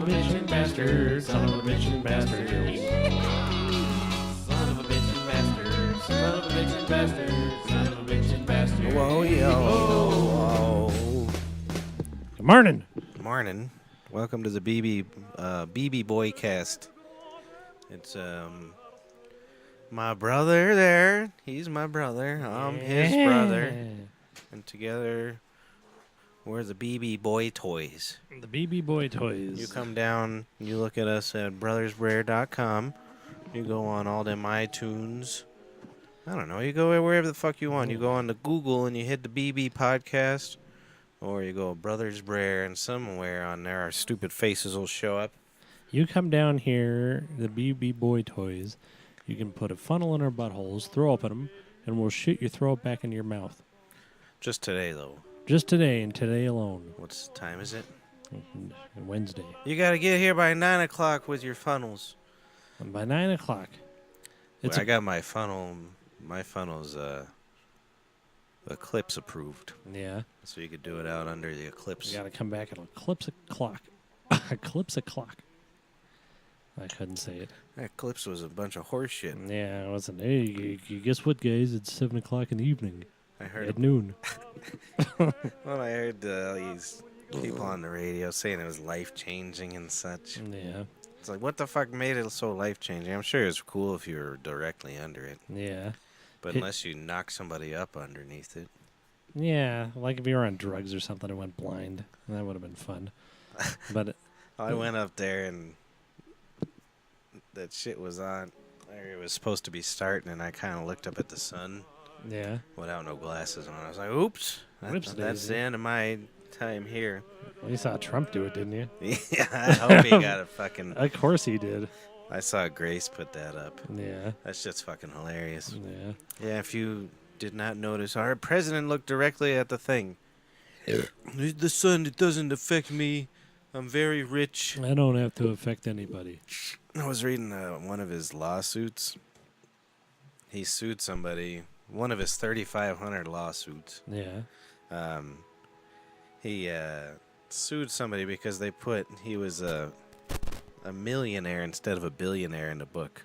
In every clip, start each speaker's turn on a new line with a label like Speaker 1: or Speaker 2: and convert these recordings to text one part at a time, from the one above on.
Speaker 1: bitchin' bastard, son of a bitchin' bastard. Son of a bitchin' bastard, son of a bitchin' bastard, son of a bitchin' bastard.
Speaker 2: Whoa, yo. Whoa.
Speaker 1: Good morning.
Speaker 2: Morning. Welcome to the BB Boy cast. It's my brother there. He's my brother. I'm his brother. And together we're the BB Boy Toys.
Speaker 1: The BB Boy Toys.
Speaker 2: You come down, you look at us at BrothersBrer.com. You go on all them iTunes. I don't know. You go wherever the fuck you want. You go on to Google and you hit the BB podcast. Or you go BrothersBrer and somewhere on there our stupid faces will show up.
Speaker 1: You come down here, the BB Boy Toys. You can put a funnel in our buttholes, throw up at them, and we'll shoot your throw it back into your mouth.
Speaker 2: Just today, though.
Speaker 1: Just today and today alone.
Speaker 2: What time is it?
Speaker 1: Wednesday.
Speaker 2: You got to get here by 9 o'clock with your funnels.
Speaker 1: And by 9 o'clock.
Speaker 2: I got my funnel. My funnel's Eclipse approved.
Speaker 1: Yeah.
Speaker 2: So you could do it out under the Eclipse.
Speaker 1: You got to come back at Eclipse o'clock. Eclipse o'clock. I couldn't say it.
Speaker 2: Eclipse was a bunch of horse shit.
Speaker 1: Yeah, it wasn't. Hey, you guess what, guys? It's 7 o'clock in the evening.
Speaker 2: I heard
Speaker 1: at noon.
Speaker 2: Well, I heard these people on the radio saying it was life-changing and such.
Speaker 1: Yeah.
Speaker 2: It's like, what the fuck made it so life-changing? I'm sure it's cool if you were directly under it.
Speaker 1: Yeah.
Speaker 2: But unless you knock somebody up underneath it.
Speaker 1: Yeah, like if you were on drugs or something and went blind. That would have been fun. But
Speaker 2: I went up there and that shit was on. It was supposed to be starting, and I kind of looked up at the sun.
Speaker 1: Yeah.
Speaker 2: Without no glasses on. I was like, oops. That's the end of my time here.
Speaker 1: Well, you saw Trump do it, didn't you?
Speaker 2: Yeah, I hope he got a fucking...
Speaker 1: Of course he did.
Speaker 2: I saw Grace put that up.
Speaker 1: Yeah.
Speaker 2: That shit's fucking hilarious.
Speaker 1: Yeah.
Speaker 2: Yeah, if you did not notice, our president looked directly at the thing. The sun, it doesn't affect me. I'm very rich.
Speaker 1: I don't have to affect anybody.
Speaker 2: I was reading one of his lawsuits. He sued somebody. One of his 3,500 lawsuits.
Speaker 1: Yeah.
Speaker 2: He sued somebody because they put he was a millionaire instead of a billionaire in the book.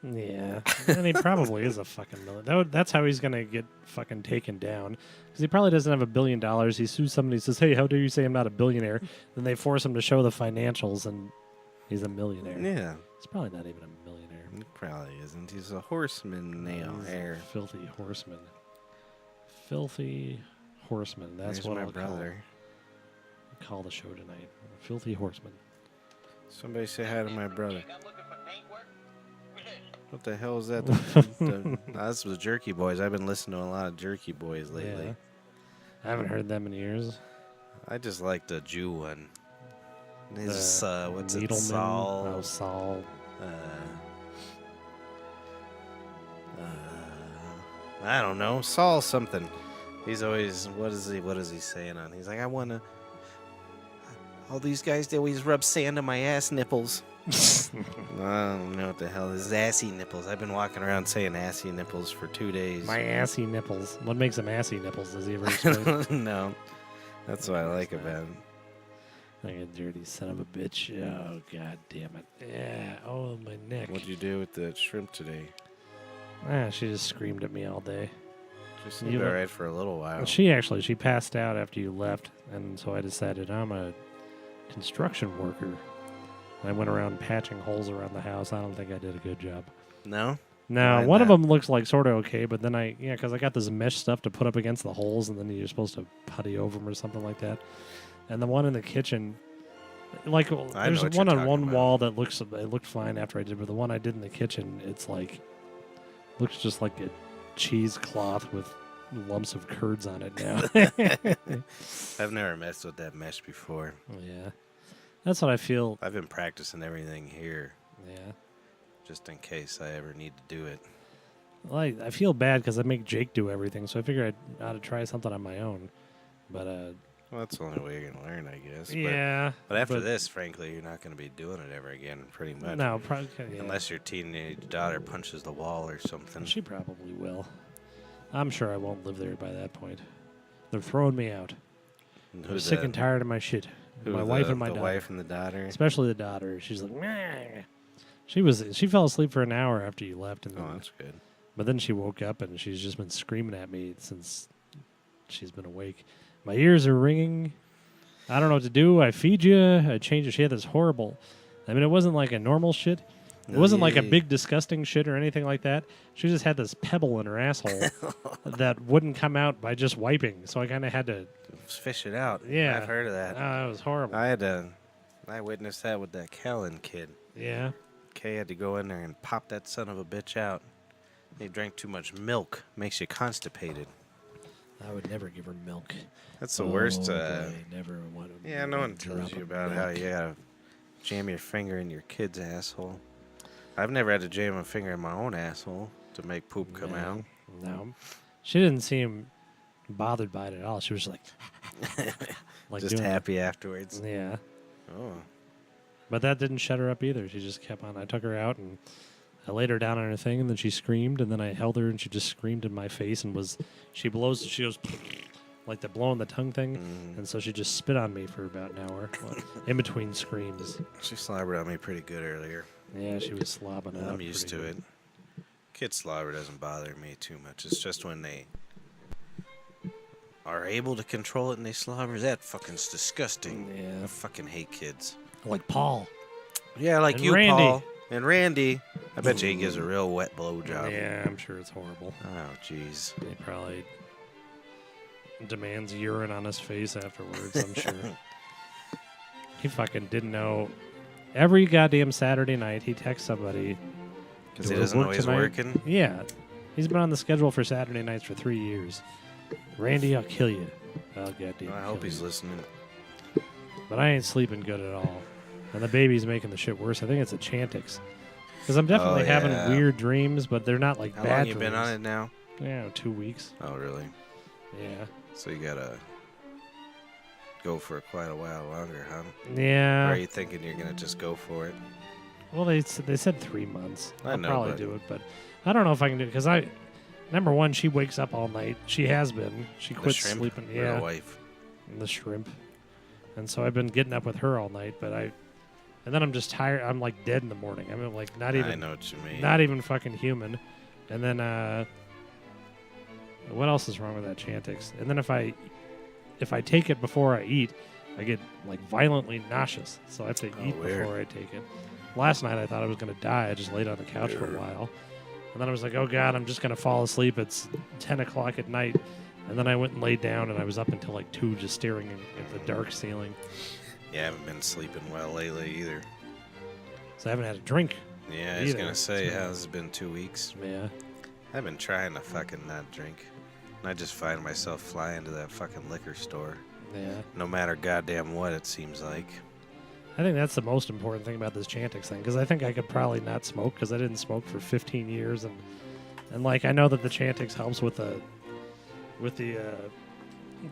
Speaker 1: Yeah. And he probably is a fucking millionaire. That's how he's going to get fucking taken down. Because he probably doesn't have $1 billion. He sues somebody and says, hey, how dare you say I'm not a billionaire? Then they force him to show the financials and he's a millionaire.
Speaker 2: Yeah.
Speaker 1: He's probably not even a millionaire.
Speaker 2: He probably isn't. He's a horseman now.
Speaker 1: Filthy horseman. Filthy horseman. That's what
Speaker 2: my
Speaker 1: I'll
Speaker 2: brother.
Speaker 1: Call the show tonight. Filthy horseman.
Speaker 2: Somebody say hi to my brother. What the hell is that? That's the Jerky Boys. I've been listening to a lot of Jerky Boys lately.
Speaker 1: Yeah. I haven't heard them in years.
Speaker 2: I just like the Jew one. His, what's it?
Speaker 1: Needleman?
Speaker 2: Saul.
Speaker 1: Oh, Saul.
Speaker 2: I don't know. Saul something. He's always, what is he saying on? He's like, I want to, all these guys, they always rub sand on my ass nipples. I don't know what the hell is assy nipples. I've been walking around saying assy nipples for 2 days.
Speaker 1: My assy nipples. What makes them assy nipples? Does he ever explain?
Speaker 2: No. That's what I like about him.
Speaker 1: Like a dirty son of a bitch. Oh, god damn it. Yeah. Oh, my neck.
Speaker 2: What'd you do with the shrimp today?
Speaker 1: She just screamed at me all day.
Speaker 2: She seemed all right for a little while.
Speaker 1: She passed out after you left, and so I decided I'm a construction worker. I went around patching holes around the house. I don't think I did a good job.
Speaker 2: No?
Speaker 1: No, one of them looks like sort of okay, but then because I got this mesh stuff to put up against the holes, and then you're supposed to putty over them or something like that. And the one in the kitchen, like there's one on one wall that looked fine after I did, but the one I did in the kitchen, it's like looks just like a cheesecloth with lumps of curds on it now.
Speaker 2: I've never messed with that mesh before.
Speaker 1: Yeah. That's what I feel.
Speaker 2: I've been practicing everything here.
Speaker 1: Yeah.
Speaker 2: Just in case I ever need to do it.
Speaker 1: Well, I feel bad because I make Jake do everything, so I figure I ought to try something on my own. But
Speaker 2: well, that's the only way you're going to learn, I guess.
Speaker 1: Yeah.
Speaker 2: But after this, frankly, you're not going to be doing it ever again, pretty much.
Speaker 1: No, probably. Yeah.
Speaker 2: Unless your teenage daughter punches the wall or something.
Speaker 1: She probably will. I'm sure I won't live there by that point. They're throwing me out. I'm sick and tired of my shit. My wife and my
Speaker 2: the
Speaker 1: daughter.
Speaker 2: wife and the daughter.
Speaker 1: Especially the daughter. She's like, meh. She fell asleep for an hour after you left. And then,
Speaker 2: That's good.
Speaker 1: But then she woke up and she's just been screaming at me since she's been awake. My ears are ringing. I don't know what to do. I feed you. I change it. She had this horrible. I mean, it wasn't like a normal shit. It wasn't like a big disgusting shit or anything like that. She just had this pebble in her asshole that wouldn't come out by just wiping. So I kind of had to
Speaker 2: fish it out.
Speaker 1: Yeah,
Speaker 2: I've heard of that.
Speaker 1: It was horrible.
Speaker 2: I witnessed that with that Kellen kid.
Speaker 1: Yeah.
Speaker 2: Kay had to go in there and pop that son of a bitch out. He drank too much milk. Makes you constipated.
Speaker 1: I would never give her milk.
Speaker 2: That's the worst.
Speaker 1: I never want to.
Speaker 2: Yeah, no one tells you about how you gotta jam your finger in your kid's asshole. I've never had to jam a finger in my own asshole to make poop come out.
Speaker 1: No. She didn't seem bothered by it at all. She was like
Speaker 2: just happy afterwards.
Speaker 1: Yeah.
Speaker 2: Oh.
Speaker 1: But that didn't shut her up either. She just kept on. I took her out and I laid her down on her thing, and then she screamed, and then I held her, and she just screamed in my face, and she goes like the blowing the tongue thing, and so she just spit on me for about an hour in between screams.
Speaker 2: She slobbered on me pretty good earlier.
Speaker 1: Yeah, she was slobbing it.
Speaker 2: I'm used to it. Kid slobber doesn't bother me too much. It's just when they are able to control it and they slobber. That fucking's disgusting.
Speaker 1: Yeah.
Speaker 2: I fucking hate kids.
Speaker 1: Like Paul.
Speaker 2: Yeah, like
Speaker 1: and
Speaker 2: you,
Speaker 1: Randy.
Speaker 2: Paul. And Randy. I bet you he gives a real wet blowjob.
Speaker 1: Yeah, I'm sure it's horrible.
Speaker 2: Oh, jeez.
Speaker 1: He probably demands urine on his face afterwards, I'm sure. He fucking didn't know. Every goddamn Saturday night, he texts somebody.
Speaker 2: Because he doesn't know he's working?
Speaker 1: Yeah. He's been on the schedule for Saturday nights for 3 years. Randy, I'll kill you. I'll goddamn
Speaker 2: I hope he's listening.
Speaker 1: But I ain't sleeping good at all. And the baby's making the shit worse. I think it's a Chantix. Because I'm definitely having weird dreams, but they're not like
Speaker 2: How
Speaker 1: bad
Speaker 2: long
Speaker 1: dreams.
Speaker 2: you been on it now?
Speaker 1: Yeah, 2 weeks.
Speaker 2: Oh, really?
Speaker 1: Yeah.
Speaker 2: So you gotta go for quite a while longer, huh?
Speaker 1: Yeah.
Speaker 2: Or are you thinking you're gonna just go for it?
Speaker 1: Well, they said 3 months.
Speaker 2: I
Speaker 1: I'll
Speaker 2: know,
Speaker 1: probably do it, but I don't know if I can do it because number one, she wakes up all night. She has been. She quit sleeping. Yeah.
Speaker 2: Real wife.
Speaker 1: And the shrimp. And so I've been getting up with her all night, and then I'm just tired. I'm like dead in the morning. I mean, like not even.
Speaker 2: I know what you mean.
Speaker 1: Not even fucking human. And then what else is wrong with that Chantix? And then if I take it before I eat, I get like violently nauseous. So I have to eat before I take it. Last night I thought I was going to die. I just laid on the couch for a while. And then I was like, oh God, I'm just going to fall asleep. It's 10 o'clock at night. And then I went and laid down, and I was up until like 2 just staring at the dark ceiling.
Speaker 2: Yeah, I haven't been sleeping well lately either.
Speaker 1: So I haven't had a drink.
Speaker 2: Yeah, I was going to say, it has been 2 weeks.
Speaker 1: Yeah.
Speaker 2: I've been trying to fucking not drink. And I just find myself flying to that fucking liquor store.
Speaker 1: Yeah.
Speaker 2: No matter goddamn what it seems like.
Speaker 1: I think that's the most important thing about this Chantix thing, because I think I could probably not smoke because I didn't smoke for 15 years, and like I know that the Chantix helps with the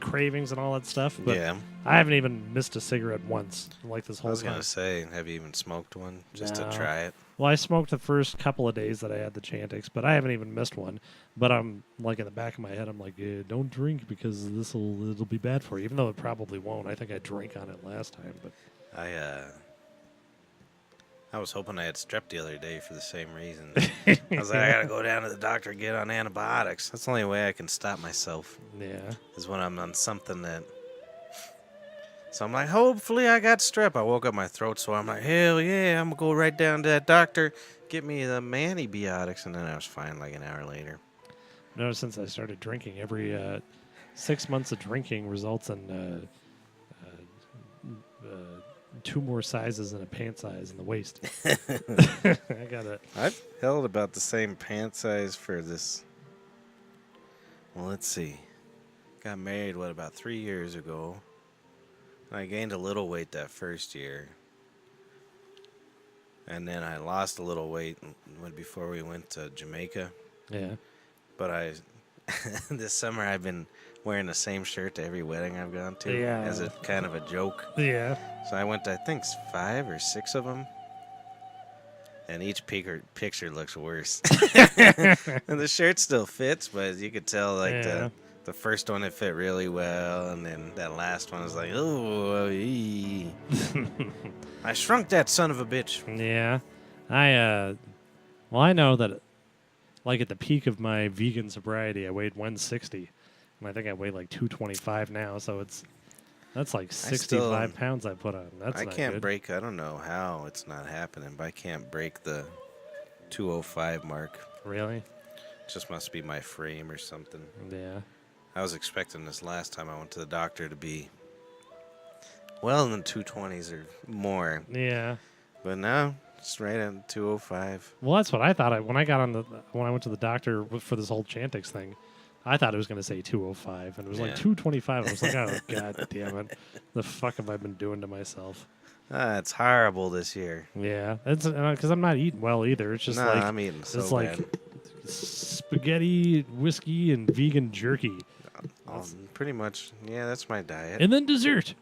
Speaker 1: cravings and all that stuff. But
Speaker 2: yeah.
Speaker 1: I haven't even missed a cigarette once, like this whole
Speaker 2: I was
Speaker 1: time.
Speaker 2: gonna say, have you even smoked one just to try it?
Speaker 1: Well, I smoked the first couple of days that I had the Chantix, but I haven't even missed one. But I'm like in the back of my head, I'm like, don't drink because it'll be bad for you. Even though it probably won't. I think I drank on it last time, but.
Speaker 2: I was hoping I had strep the other day for the same reason. I was like, I gotta go down to the doctor and get on antibiotics. That's the only way I can stop myself.
Speaker 1: Yeah.
Speaker 2: Is when I'm on something that. So I'm like, hopefully I got strep. I woke up, my throat sore. I'm like, hell yeah, I'm gonna go right down to that doctor, get me the antibiotics, and then I was fine like an hour later.
Speaker 1: Notice since I started drinking, every 6 months of drinking results in 2 more sizes in a pant size in the waist. I got it.
Speaker 2: I've held about the same pant size for this. Well, let's see. Got married, about 3 years ago. I gained a little weight that first year. And then I lost a little weight before we went to Jamaica.
Speaker 1: Yeah.
Speaker 2: But this summer I've been wearing the same shirt to every wedding I've gone to as a kind of a joke.
Speaker 1: Yeah.
Speaker 2: So I went to, I think, 5 or 6 of them. And each picture looks worse. And the shirt still fits, but you could tell, like, the The first one, it fit really well, and then that last one was like, oh, I shrunk that son of a bitch.
Speaker 1: Yeah. I know that, like, at the peak of my vegan sobriety, I weighed 160, and I think I weigh like 225 now, so that's like 65 pounds I put on. That's
Speaker 2: I
Speaker 1: not
Speaker 2: can't
Speaker 1: good.
Speaker 2: break, I don't know how it's not happening, but I can't break the 205 mark.
Speaker 1: Really?
Speaker 2: Just must be my frame or something.
Speaker 1: Yeah.
Speaker 2: I was expecting this last time I went to the doctor to be well in the 220s or more.
Speaker 1: Yeah.
Speaker 2: But no, it's right at 205.
Speaker 1: Well, that's what I thought. When I went to the doctor for this whole Chantix thing, I thought it was going to say 205, and it was like 225. I was like, oh, God damn it. The fuck have I been doing to myself?
Speaker 2: It's horrible this year.
Speaker 1: Yeah. It's because I'm not eating well either. It's just like
Speaker 2: I'm eating so
Speaker 1: it's
Speaker 2: bad.
Speaker 1: like spaghetti, whiskey, and vegan jerky.
Speaker 2: Pretty much, yeah, that's my diet.
Speaker 1: And then dessert.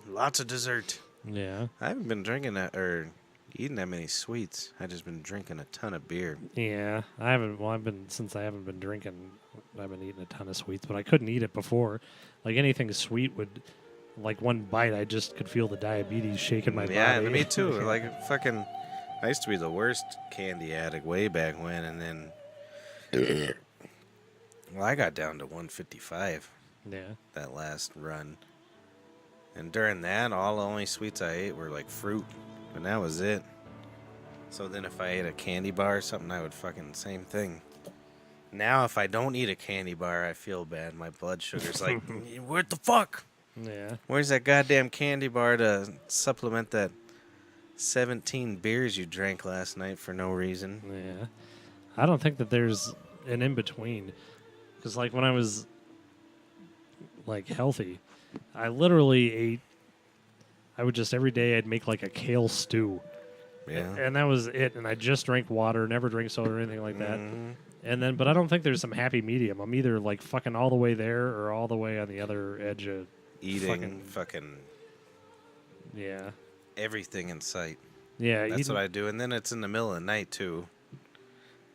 Speaker 2: Lots of dessert.
Speaker 1: Yeah.
Speaker 2: I haven't been drinking that or eating that many sweets. I just been drinking a ton of beer.
Speaker 1: Yeah. I haven't been drinking, I've been eating a ton of sweets, but I couldn't eat it before. Like anything sweet would, like one bite, I just could feel the diabetes shaking my body.
Speaker 2: Yeah, me too. Like fucking, I used to be the worst candy addict way back when, and then, well, I got down to 155.
Speaker 1: Yeah.
Speaker 2: That last run. And during that, all the only sweets I ate were like fruit. And that was it. So then if I ate a candy bar or something, I would fucking same thing. Now if I don't eat a candy bar, I feel bad. My blood sugar's like, what the fuck?
Speaker 1: Yeah.
Speaker 2: Where's that goddamn candy bar to supplement that 17 beers you drank last night for no reason?
Speaker 1: Yeah. I don't think that there's an in-between. Because, like, when I was, like, healthy, I literally ate, I would just, every day I'd make, like, a kale stew.
Speaker 2: Yeah.
Speaker 1: And that was it. And I just drank water, never drink soda or anything like that.
Speaker 2: Mm-hmm.
Speaker 1: And then, but I don't think there's some happy medium. I'm either, like, fucking all the way there or all the way on the other edge of
Speaker 2: Eating fucking
Speaker 1: yeah.
Speaker 2: everything in sight.
Speaker 1: Yeah.
Speaker 2: That's what I do. And then it's in the middle of the night, too.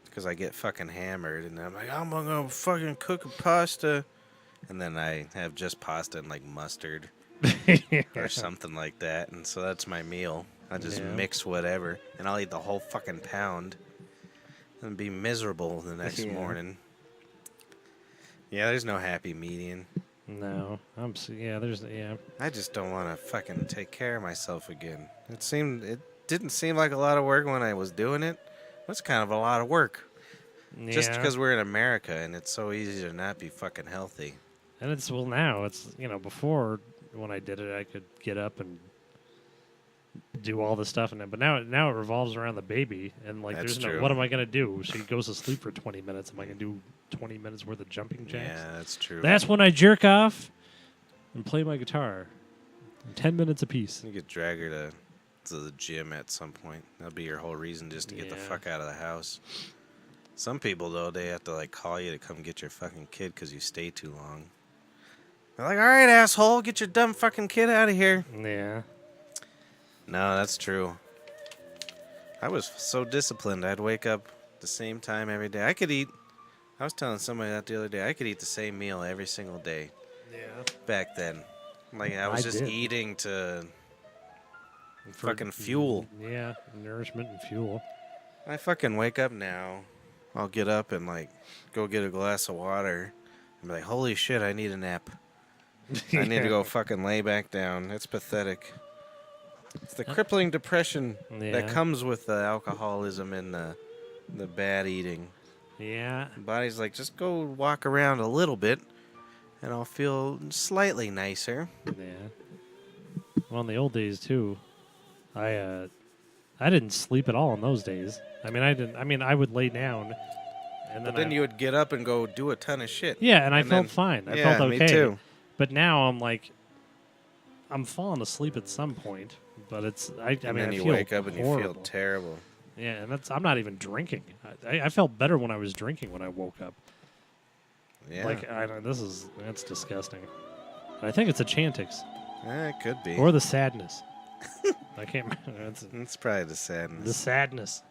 Speaker 2: Because I get fucking hammered, and I'm like, I'm gonna fucking cook a pasta, and then I have just pasta and like mustard or something like that, and so that's my meal. I just mix whatever, and I'll eat the whole fucking pound, and be miserable the next morning. Yeah, there's no happy median.
Speaker 1: No,
Speaker 2: I just don't want to fucking take care of myself again. It didn't seem like a lot of work when I was doing it. That's kind of a lot of work.
Speaker 1: Yeah.
Speaker 2: Just because we're in America and it's so easy to not be fucking healthy.
Speaker 1: And now it's, before when I did it, I could get up and do all this stuff. But now it revolves around the baby. And, like,
Speaker 2: That's
Speaker 1: there's
Speaker 2: true.
Speaker 1: what am I going to do? She goes to sleep for 20 minutes. Am I going to do 20 minutes worth of jumping jacks?
Speaker 2: Yeah, that's true.
Speaker 1: That's when I jerk off and play my guitar. 10 minutes apiece.
Speaker 2: You could drag her to the gym at some point. That'll be your whole reason just to get the fuck out of the house. Some people, though, they have to, like, call you to come get your fucking kid because you stay too long. They're like, all right, asshole, get your dumb fucking kid out of here.
Speaker 1: Yeah.
Speaker 2: No, that's true. I was so disciplined. I'd wake up the same time every day. I was telling somebody that the other day, I could eat the same meal every single day.
Speaker 1: Yeah.
Speaker 2: Back then. Like, I was just eating to fucking fuel.
Speaker 1: Yeah, nourishment and fuel.
Speaker 2: I fucking wake up now. I'll get up and, like, go get a glass of water and be like, holy shit, I need a nap. I need to go fucking lay back down. It's pathetic. It's the crippling depression that comes with the alcoholism and the bad eating.
Speaker 1: Yeah.
Speaker 2: The body's like, just go walk around a little bit and I'll feel slightly nicer.
Speaker 1: Yeah. Well, in the old days, too, I didn't sleep at all in those days. I would lay down. And
Speaker 2: then you would get up and go do a ton of shit.
Speaker 1: Yeah, and I felt fine. I felt okay.
Speaker 2: Me too.
Speaker 1: But now I'm like, I'm falling asleep at some point. But
Speaker 2: then you
Speaker 1: feel
Speaker 2: wake up and
Speaker 1: horrible.
Speaker 2: you feel terrible.
Speaker 1: Yeah, and I'm not even drinking. I felt better when I was drinking when I woke up.
Speaker 2: Yeah.
Speaker 1: Like, that's disgusting. I think it's a Chantix.
Speaker 2: It could be.
Speaker 1: Or the sadness. I can't remember.
Speaker 2: It's probably the sadness.
Speaker 1: The sadness.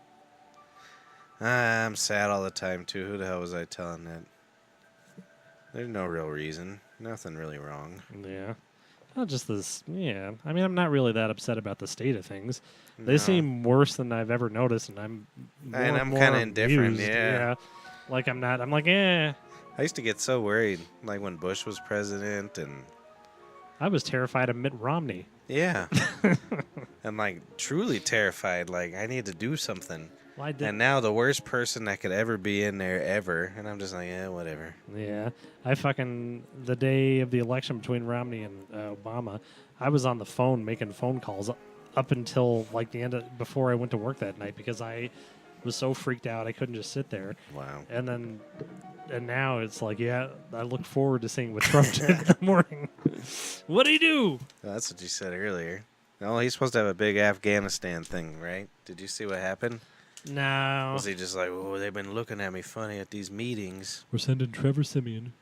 Speaker 2: I'm sad all the time, too. Who the hell was I telling that? There's no real reason. Nothing really wrong.
Speaker 1: Yeah. Not just this. Yeah. I mean, I'm not really that upset about the state of things. They
Speaker 2: No.
Speaker 1: seem worse than I've ever noticed, and I'm more
Speaker 2: And
Speaker 1: and
Speaker 2: I'm
Speaker 1: more
Speaker 2: kind of indifferent,
Speaker 1: amused.
Speaker 2: yeah.
Speaker 1: Like I'm not. I'm like, eh.
Speaker 2: I used to get so worried, like when Bush was president, and
Speaker 1: I was terrified of Mitt Romney.
Speaker 2: yeah. I'm like truly terrified, like I need to do something.
Speaker 1: Well, I did.
Speaker 2: And now the worst person that could ever be in there ever, and I'm just like, yeah, whatever.
Speaker 1: Yeah. The day of the election between Romney and Obama, I was on the phone making phone calls up until like the end of, before I went to work that night because I was so freaked out I couldn't just sit there.
Speaker 2: Wow.
Speaker 1: And now it's like, yeah, I look forward to seeing what Trump did in the morning. What'd he do?
Speaker 2: Well, that's what you said earlier. No, he's supposed to have a big Afghanistan thing, right? Did you see what happened?
Speaker 1: No.
Speaker 2: Was he just like, oh, they've been looking at me funny at these meetings.
Speaker 1: We're sending Trevor Simeon.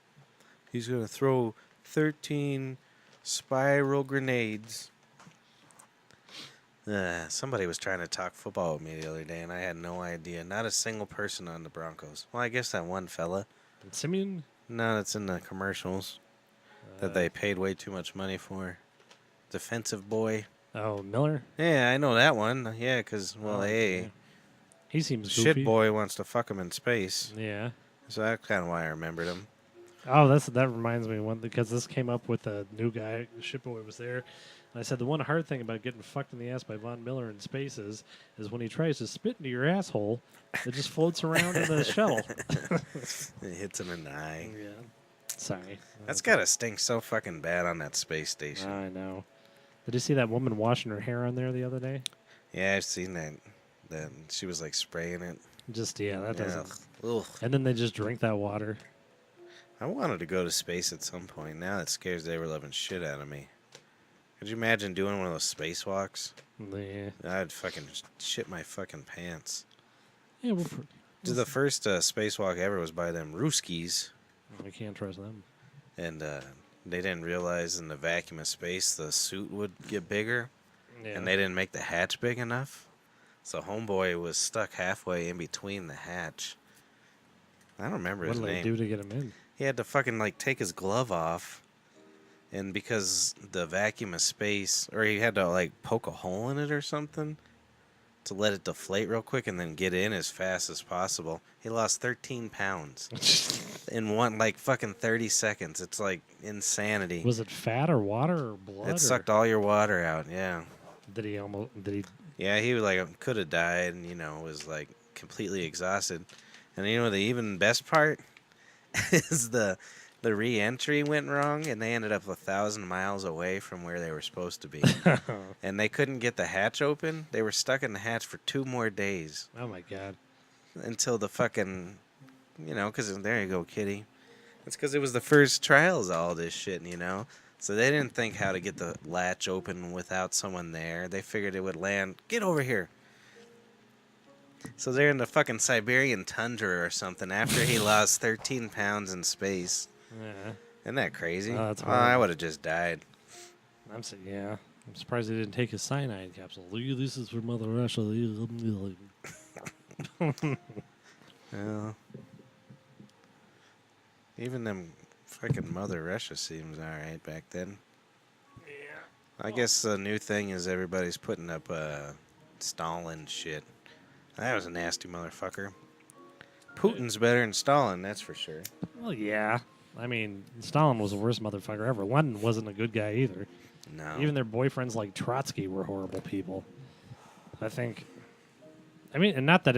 Speaker 2: He's going to throw 13 spiral grenades. Somebody was trying to talk football with me the other day, and I had no idea. Not a single person on the Broncos. Well, I guess that one fella.
Speaker 1: Simeon?
Speaker 2: No, that's in the commercials that they paid way too much money for. Defensive boy.
Speaker 1: Oh, Miller?
Speaker 2: Yeah, I know that one. Yeah, because, well, hey,
Speaker 1: yeah. He seems goofy.
Speaker 2: shit boy wants to fuck him in space.
Speaker 1: Yeah.
Speaker 2: So that's kind of why I remembered him.
Speaker 1: Oh, that reminds me of one because this came up with a new guy. Shipboy was there, and I said the one hard thing about getting fucked in the ass by Von Miller in space is when he tries to spit into your asshole, it just floats around in the shuttle.
Speaker 2: It hits him in the eye.
Speaker 1: Yeah. Sorry.
Speaker 2: That's gotta stink so fucking bad on that space station.
Speaker 1: I know. Did you see that woman washing her hair on there the other day?
Speaker 2: Yeah, I've seen that. That she was like spraying it.
Speaker 1: Just that doesn't.
Speaker 2: Ugh.
Speaker 1: And then they just drink that water.
Speaker 2: I wanted to go to space at some point. Now it scares the ever-loving shit out of me. Could you imagine doing one of those spacewalks?
Speaker 1: Yeah.
Speaker 2: I'd fucking shit my fucking pants.
Speaker 1: Yeah.
Speaker 2: The first spacewalk ever was by them Ruskies.
Speaker 1: We can't trust them.
Speaker 2: And they didn't realize in the vacuum of space the suit would get bigger.
Speaker 1: Yeah.
Speaker 2: And they didn't make the hatch big enough. So homeboy was stuck halfway in between the hatch. I don't remember his name.
Speaker 1: What did they do to get him in?
Speaker 2: He had to fucking like take his glove off. And because the vacuum of space, or he had to like poke a hole in it or something to let it deflate real quick and then get in as fast as possible. He lost 13 pounds in one like fucking 30 seconds. It's like insanity.
Speaker 1: Was it fat or water or blood?
Speaker 2: It sucked all your water out, yeah.
Speaker 1: Did he?
Speaker 2: Yeah, he like could have died and, was like completely exhausted. And the even best part is the re-entry went wrong and they ended up 1,000 miles away from where they were supposed to be. And they couldn't get the hatch open. They were stuck in the hatch for 2 more days.
Speaker 1: Oh my god.
Speaker 2: Until the fucking, because there you go, kitty. It's because it was the first trials of all this shit, So they didn't think how to get the latch open without someone there. They figured it would land. Get over here. So they're in the fucking Siberian tundra or something after he lost 13 pounds in space.
Speaker 1: Yeah.
Speaker 2: Isn't that crazy?
Speaker 1: Oh, that's
Speaker 2: I would have just died.
Speaker 1: I'm surprised they didn't take his cyanide capsule. This is for Mother Russia.
Speaker 2: Well, even them fucking Mother Russia seems alright back then.
Speaker 1: Yeah.
Speaker 2: I guess the new thing is everybody's putting up Stalin shit. That was a nasty motherfucker. Putin's better than Stalin, that's for sure.
Speaker 1: Well, yeah. I mean, Stalin was the worst motherfucker ever. Lenin wasn't a good guy either.
Speaker 2: No.
Speaker 1: Even their boyfriends like Trotsky were horrible people. I think. I mean, and not that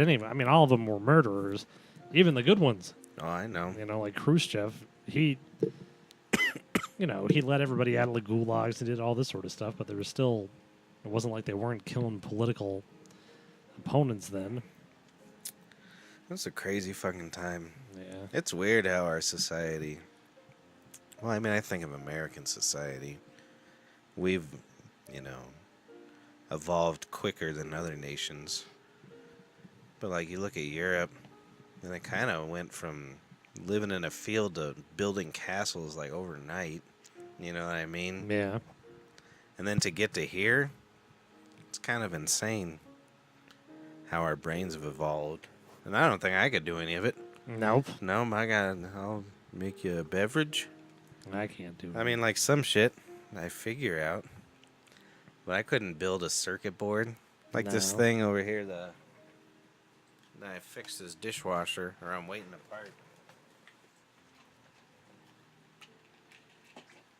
Speaker 1: all of them were murderers. Even the good ones.
Speaker 2: Oh, I know.
Speaker 1: Like Khrushchev, he let everybody out of the gulags and did all this sort of stuff, but there was still, it wasn't like they weren't killing political opponents then.
Speaker 2: That's a crazy fucking time.
Speaker 1: Yeah.
Speaker 2: It's weird how our society, I think of American society. We've, evolved quicker than other nations. But, like, you look at Europe, and it kind of went from living in a field to building castles, like, overnight. You know what I mean?
Speaker 1: Yeah. And
Speaker 2: then to get to here, it's kind of insane how our brains have evolved. And I don't think I could do any of it.
Speaker 1: Nope.
Speaker 2: No, my God, I'll make you a beverage.
Speaker 1: I can't do it.
Speaker 2: I mean, like some shit I figure out. But I couldn't build a circuit board. Like this thing over here, that I fixed this dishwasher, or I'm waiting to part.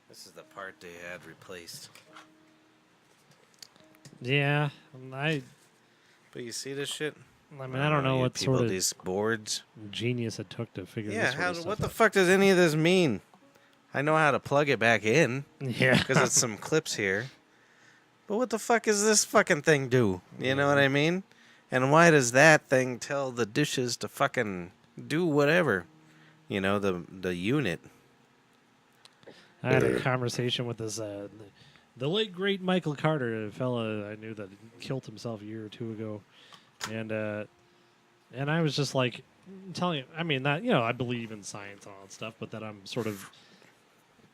Speaker 2: This is the part they had replaced.
Speaker 1: Yeah,
Speaker 2: But you see this shit?
Speaker 1: I mean, I don't know what sort of
Speaker 2: these boards.
Speaker 1: genius it took to figure this sort of stuff
Speaker 2: what the
Speaker 1: out.
Speaker 2: fuck does any of this mean? I know how to plug it back in.
Speaker 1: Yeah.
Speaker 2: Because it's some clips here. But what the fuck does this fucking thing do? You know what I mean? And why does that thing tell the dishes to fucking do whatever? You know, the unit.
Speaker 1: I had a conversation with this the late great Michael Carter, a fella I knew that killed himself a year or two ago, and I was just like telling him, I mean, that, you know, I believe in science and all that stuff, but that I'm sort of,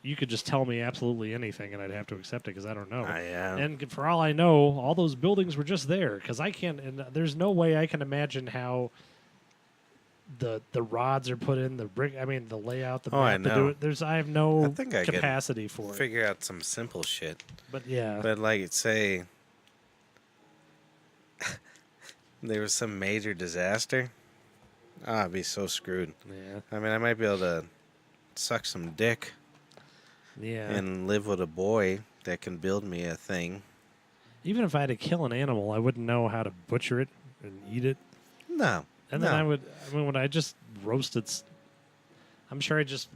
Speaker 1: you could just tell me absolutely anything and I'd have to accept it because I don't know. And for all I know, all those buildings were just there because I can't, and there's no way I can imagine how the rods are put in, the brick, I mean, the layout, the map to do it. I have no capacity for it.
Speaker 2: Figure out some simple shit.
Speaker 1: But yeah.
Speaker 2: But like, say there was some major disaster. I'd be so screwed.
Speaker 1: Yeah.
Speaker 2: I mean, I might be able to suck some dick.
Speaker 1: Yeah.
Speaker 2: And live with a boy that can build me a thing.
Speaker 1: Even if I had to kill an animal, I wouldn't know how to butcher it and eat it.
Speaker 2: No.
Speaker 1: And then when I just roast its, I'm sure I just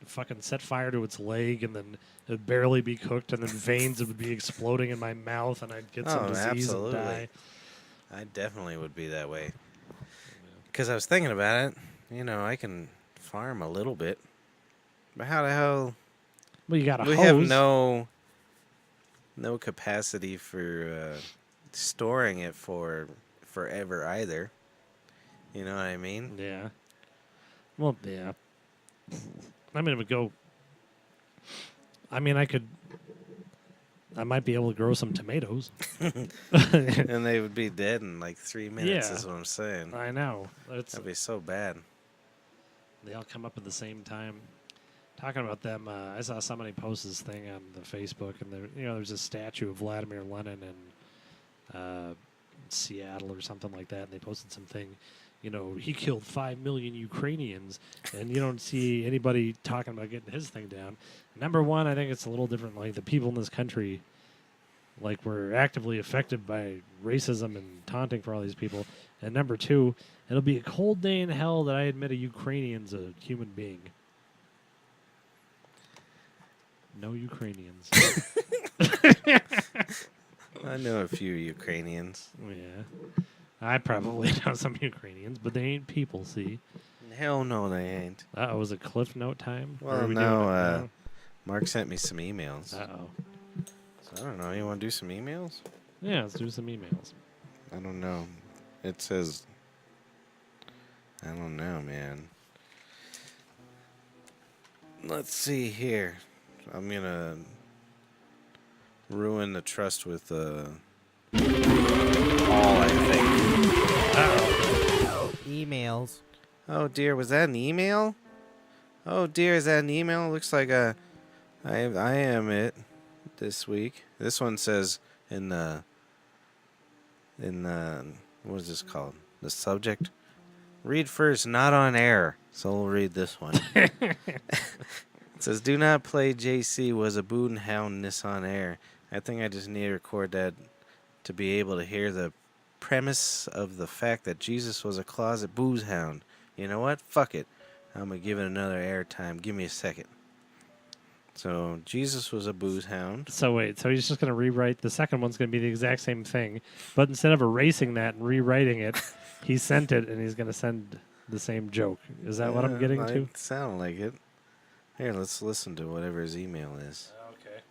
Speaker 1: fucking set fire to its leg and then it'd barely be cooked and then veins would be exploding in my mouth and I'd get some disease and die.
Speaker 2: I definitely would be that way. Because I was thinking about it. You know, I can farm a little bit. But how the hell...
Speaker 1: Well, you got a hose.
Speaker 2: We have no capacity for storing it for forever either. You know what I mean?
Speaker 1: Yeah. Well, yeah. I mean, it would go. I mean, I might be able to grow some tomatoes.
Speaker 2: And they would be dead in like 3 minutes, is what I'm saying.
Speaker 1: I know.
Speaker 2: That'd be so bad.
Speaker 1: They all come up at the same time. Talking about them, I saw somebody post this thing on the Facebook, and there's a statue of Vladimir Lenin in Seattle or something like that, and they posted something, he killed 5 million Ukrainians, and you don't see anybody talking about getting his thing down. Number one, I think it's a little different. Like, the people in this country, like, were actively affected by racism and taunting for all these people. And number two, it'll be a cold day in hell that I admit a Ukrainian's a human being. No Ukrainians.
Speaker 2: I know a few Ukrainians.
Speaker 1: Yeah. I probably know some Ukrainians, but they ain't people, see?
Speaker 2: Hell no, they ain't.
Speaker 1: Uh-oh, was it Cliff Note time?
Speaker 2: Well, no, Mark sent me some emails.
Speaker 1: Uh-oh.
Speaker 2: So, I don't know. You want to do some emails?
Speaker 1: Yeah, let's do some emails.
Speaker 2: I don't know. It says... I don't know, man. Let's see here. I'm going to ruin the trust with Paul, I think.
Speaker 1: Uh-oh.
Speaker 3: Emails.
Speaker 2: Oh, dear. Was that an email? Oh, dear. Is that an email? Looks like I am it this week. This one says in the what is this called? The subject? Read first, not on air. So we'll read this one. It says, do not play JC was a boon houndness on air. I think I just need to record that to be able to hear the premise of the fact that Jesus was a closet booze hound. You know what? Fuck it. I'm going to give it another airtime. Give me a second. So, Jesus was a booze hound.
Speaker 1: So wait, so he's just going to rewrite, the second one's going to be the exact same thing, but instead of erasing that and rewriting it, he sent it and he's going to send the same joke. Is that what I'm getting to?
Speaker 2: It sounded like it. Here, let's listen to whatever his email is.
Speaker 1: Okay.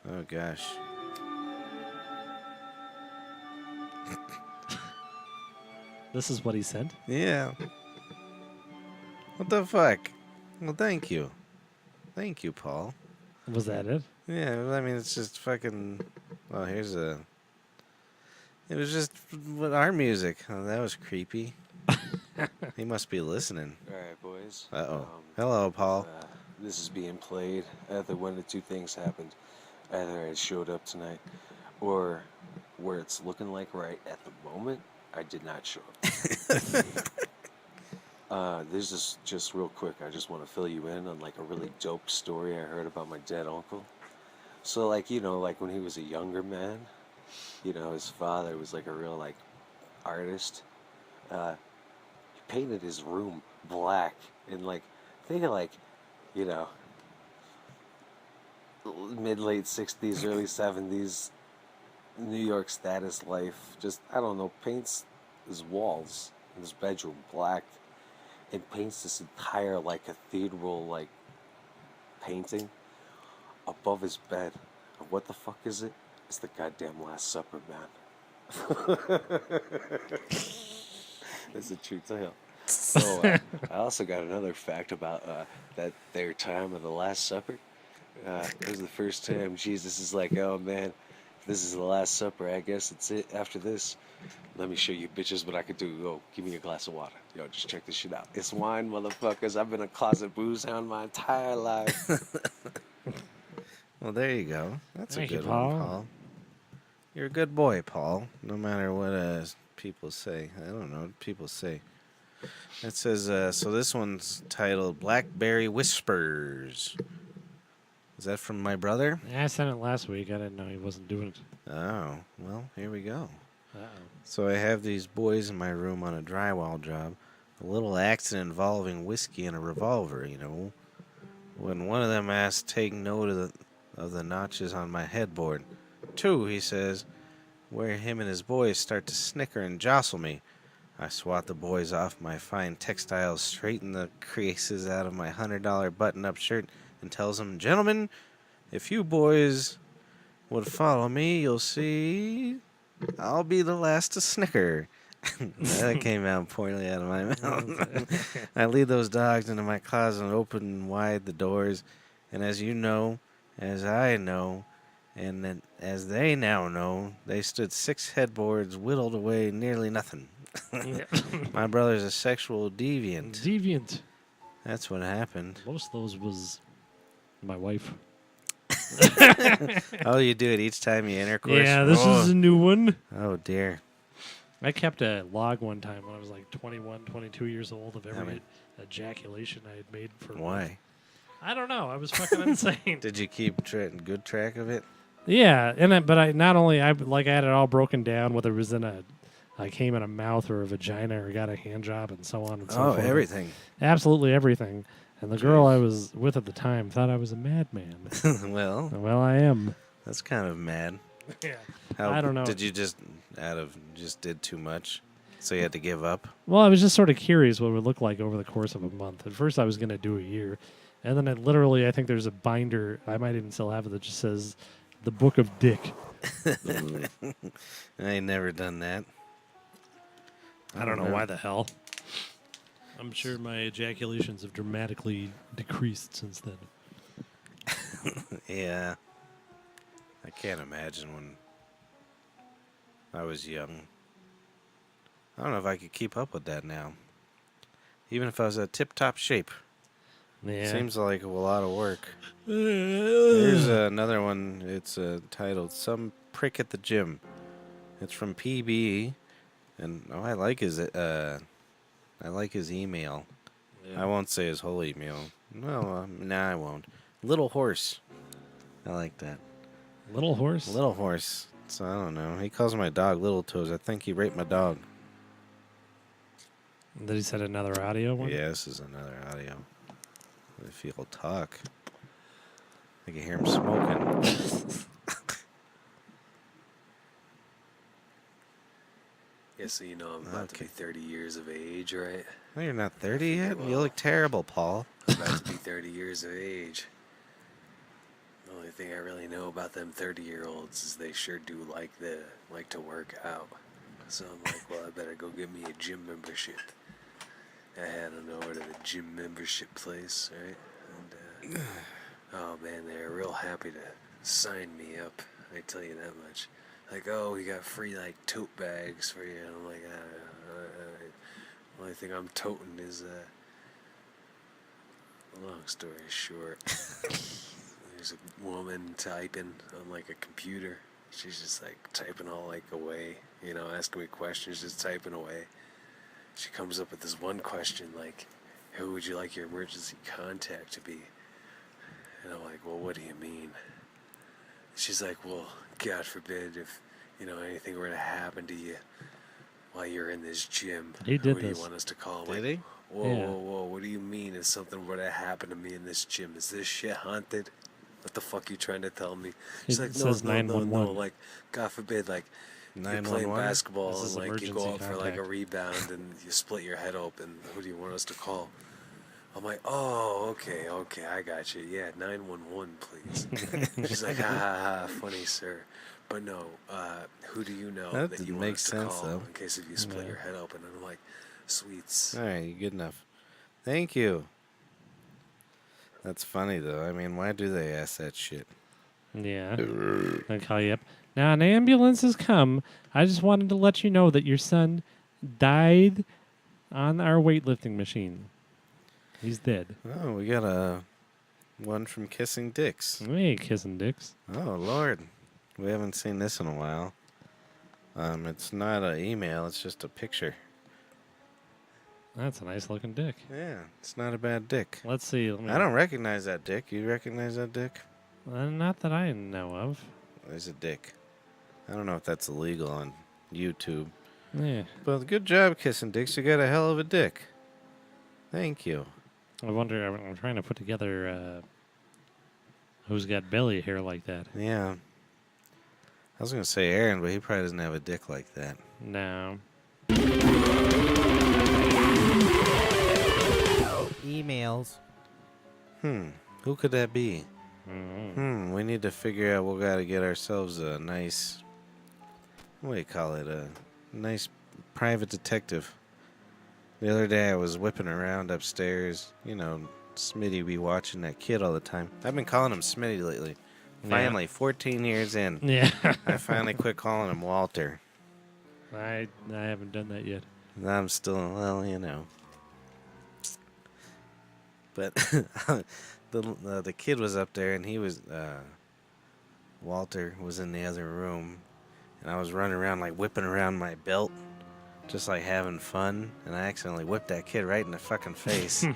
Speaker 2: Oh, gosh.
Speaker 1: This is what he sent?
Speaker 2: Yeah. What the fuck? Well, thank you. Thank you, Paul.
Speaker 1: Was that it?
Speaker 2: Yeah, I mean, it's just fucking... Well, here's a... It was just our music. Oh, that was creepy. He must be listening.
Speaker 3: All right, boys.
Speaker 2: Uh-oh. Hello, Paul.
Speaker 3: This is being played. Either one of two things happened. Either I showed up tonight, or where it's looking like right at the moment, I did not show up. This is just real quick. I just want to fill you in on like a really dope story I heard about my dead uncle. So like, like when he was a younger man, his father was like a real like artist. He painted his room black and like, think of like, mid-late 60s, early 70s, New York status life. Just, I don't know, paints his walls in his bedroom black and paints this entire, like, cathedral, like, painting above his bed. And what the fuck is it? It's the goddamn Last Supper, man. That's the truth tale. So, I also got another fact about that their time of the Last Supper. It was the first time Jesus is like, oh man, this is the Last Supper. I guess it's it. After this, let me show you bitches what I could do. Yo, give me a glass of water. Yo, just check this shit out. It's wine, motherfuckers. I've been a closet booze hound my entire life.
Speaker 2: Well, there you go. That's
Speaker 1: Thank
Speaker 2: a good
Speaker 1: you,
Speaker 2: one,
Speaker 1: Paul.
Speaker 2: Paul. You're a good boy, Paul. No matter what people say. I don't know what people say. It says, so this one's titled Blackberry Whispers. Is that from my brother?
Speaker 1: Yeah, I sent it last week. I didn't know he wasn't doing it.
Speaker 2: Oh, well, here we go.
Speaker 1: Uh-oh.
Speaker 2: So I have these boys in my room on a drywall job. A little accident involving whiskey and a revolver, When one of them asked to take note of the notches on my headboard. 2, he says, where him and his boys start to snicker and jostle me. I swat the boys off my fine textiles, straighten the creases out of my $100 button-up shirt, and tells them, gentlemen, if you boys would follow me, you'll see I'll be the last to snicker. That came out poorly out of my mouth. I lead those dogs into my closet and open wide the doors, and as you know, as I know, and then as they now know, they stood 6 headboards whittled away nearly nothing. My brother's a sexual deviant.
Speaker 1: Deviant.
Speaker 2: That's what happened.
Speaker 1: Most of those was my wife.
Speaker 2: Oh, you do it each time you intercourse?
Speaker 1: Yeah, this is a new one.
Speaker 2: Oh, dear.
Speaker 1: I kept a log one time when I was like 21, 22 years old of every
Speaker 2: mean-
Speaker 1: ejaculation I had made for.
Speaker 2: Why?
Speaker 1: I don't know. I was fucking insane.
Speaker 2: Did you keep good track of it?
Speaker 1: Yeah, but I not only I had it all broken down, whether it was I came in a mouth or a vagina or got a hand job and so on and so forth.
Speaker 2: Everything.
Speaker 1: Absolutely everything. And the girl I was with at the time thought I was a madman.
Speaker 2: Well,
Speaker 1: I am.
Speaker 2: that's kind of mad.
Speaker 1: Yeah.
Speaker 2: How,
Speaker 1: I don't know.
Speaker 2: Did you just did too much, so you had to give up?
Speaker 1: Well, I was just sort of curious what it would look like over the course of a month. At first, I was going to do a year. And then I think there's a binder, I might even still have it, that just says The Book of Dick.
Speaker 2: I ain't never done that.
Speaker 1: I don't know why the hell. I'm sure my ejaculations have dramatically decreased since then.
Speaker 2: Yeah. I can't imagine when I was young. I don't know if I could keep up with that now. Even if I was at tip-top shape.
Speaker 1: Yeah.
Speaker 2: Seems like a lot of work. Here's another one. It's titled Some Prick at the Gym. It's from PB. And I like his email.
Speaker 1: Yeah.
Speaker 2: I won't say his whole email. No, I won't. Little Horse. I like that.
Speaker 1: Little Horse?
Speaker 2: Little Horse. So I don't know. He calls my dog Little Toes. I think he raped my dog.
Speaker 1: Did he send another audio one?
Speaker 2: Yeah, this is another audio. If he'll talk. I can hear him smoking.
Speaker 3: Yeah, so I'm about to be 30 years of age, right?
Speaker 2: No, you're not 30 yet?
Speaker 3: Well,
Speaker 2: You look terrible, Paul.
Speaker 3: I'm about to be 30 years of age. The only thing I really know about them 30-year-olds is they sure do like to work out. So I'm like, well, I better go get me a gym membership. I had on over to the gym membership place, right? And oh man, they're real happy to sign me up. I tell you that much. Like, oh, we got free like tote bags for you. And I'm like, Only thing I'm toting is, long story short, there's a woman typing on like a computer. She's just like typing all like away, asking me questions, just typing away. She comes up with this one question like, who would you like your emergency contact to be? And I'm like, well, what do you mean? She's like, well, God forbid if, anything were to happen to you while you're in this gym.
Speaker 1: He did
Speaker 3: who do
Speaker 1: this.
Speaker 3: you want us to call?
Speaker 2: Did he?
Speaker 3: Whoa,
Speaker 1: Yeah.
Speaker 3: whoa, what do you mean if something were to happen to me in this gym? Is this shit haunted? What the fuck you trying to tell me? She's like, no,
Speaker 1: says 911.
Speaker 3: like, God forbid, like, you're
Speaker 2: 911?
Speaker 3: playing basketball
Speaker 1: This is
Speaker 3: and, like, you go
Speaker 1: emergency
Speaker 3: out for, like, a
Speaker 1: contact.
Speaker 3: rebound and you split your head open. Who do you want us to call? I'm like, oh, okay, I got you. Yeah, 911, please. She's like, ha, ha, ha, funny, sir. But no, who do you know
Speaker 2: That
Speaker 3: that
Speaker 2: didn't
Speaker 3: you want
Speaker 2: make
Speaker 3: us to
Speaker 2: sense,
Speaker 3: call
Speaker 2: though.
Speaker 3: in case if you split
Speaker 1: Yeah.
Speaker 3: your head open? And I'm like, sweets.
Speaker 2: All right, good enough. Thank you. That's funny, though. I mean, why do they ask that shit?
Speaker 1: Yeah. I'll call you up. Now, an ambulance has come. I just wanted to let you know that your son died on our weightlifting machine. He's dead.
Speaker 2: Oh, we got one from Kissing Dicks.
Speaker 1: We ain't kissing dicks.
Speaker 2: Oh, Lord. We haven't seen this in a while. It's not an email, it's just a picture.
Speaker 1: That's a nice looking dick.
Speaker 2: Yeah, it's not a bad dick.
Speaker 1: Let's see.
Speaker 2: I don't recognize that dick. You recognize that dick?
Speaker 1: Not that I know of.
Speaker 2: There's a dick. I don't know if that's illegal on YouTube.
Speaker 1: Yeah.
Speaker 2: But good job, Kissing Dicks. You got a hell of a dick. Thank you.
Speaker 1: I wonder. I'm trying to put together who's got belly hair like that.
Speaker 2: Yeah. I was going to say Aaron, but he probably doesn't have a dick like that.
Speaker 1: No.
Speaker 4: Emails.
Speaker 2: Who could that be?
Speaker 1: Mm-hmm.
Speaker 2: We need to figure out. We got to get ourselves a nice, what do you call it? A nice private detective. The other day I was whipping around upstairs. Smitty be watching that kid all the time. I've been calling him Smitty lately. Finally, 14 years in,
Speaker 1: Yeah.
Speaker 2: I finally quit calling him Walter.
Speaker 1: I haven't done that yet.
Speaker 2: And I'm still, But the kid was up there, and he was, Walter was in the other room, and I was running around, like, whipping around my belt, just, like, having fun, and I accidentally whipped that kid right in the fucking face.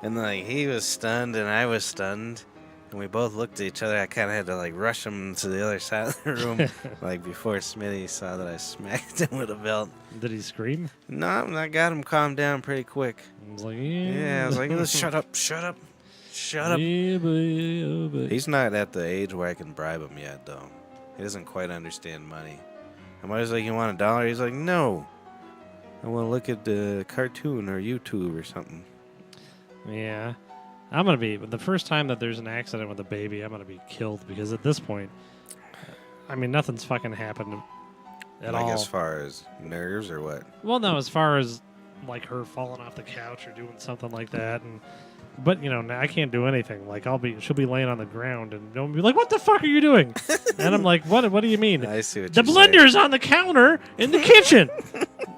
Speaker 2: And, like, he was stunned, and I was stunned, and we both looked at each other. I kind of had to, like, rush him to the other side of the room, like, before Smitty saw that I smacked him with a belt.
Speaker 1: Did he scream?
Speaker 2: No, I got him calmed down pretty quick.
Speaker 1: I was like,
Speaker 2: Yeah, I was like, shut up, shut up, shut up.
Speaker 1: Yeah, boy, oh, boy.
Speaker 2: He's not at the age where I can bribe him yet, though. He doesn't quite understand money. I'm always like, you want $1? He's like, no. I want to look at the cartoon or YouTube or something.
Speaker 1: Yeah. I'm going to be, the first time that there's an accident with a baby, I'm going to be killed because at this point, I mean, nothing's fucking happened at all.
Speaker 2: Like as far as nerves or what?
Speaker 1: Well, no, as far as like her falling off the couch or doing something like that. But, I can't do anything. Like, she'll be laying on the ground and they'll be like, what the fuck are you doing? And I'm like, what do you mean?
Speaker 2: I see what
Speaker 1: The
Speaker 2: you're saying.
Speaker 1: blender's on the counter in the kitchen.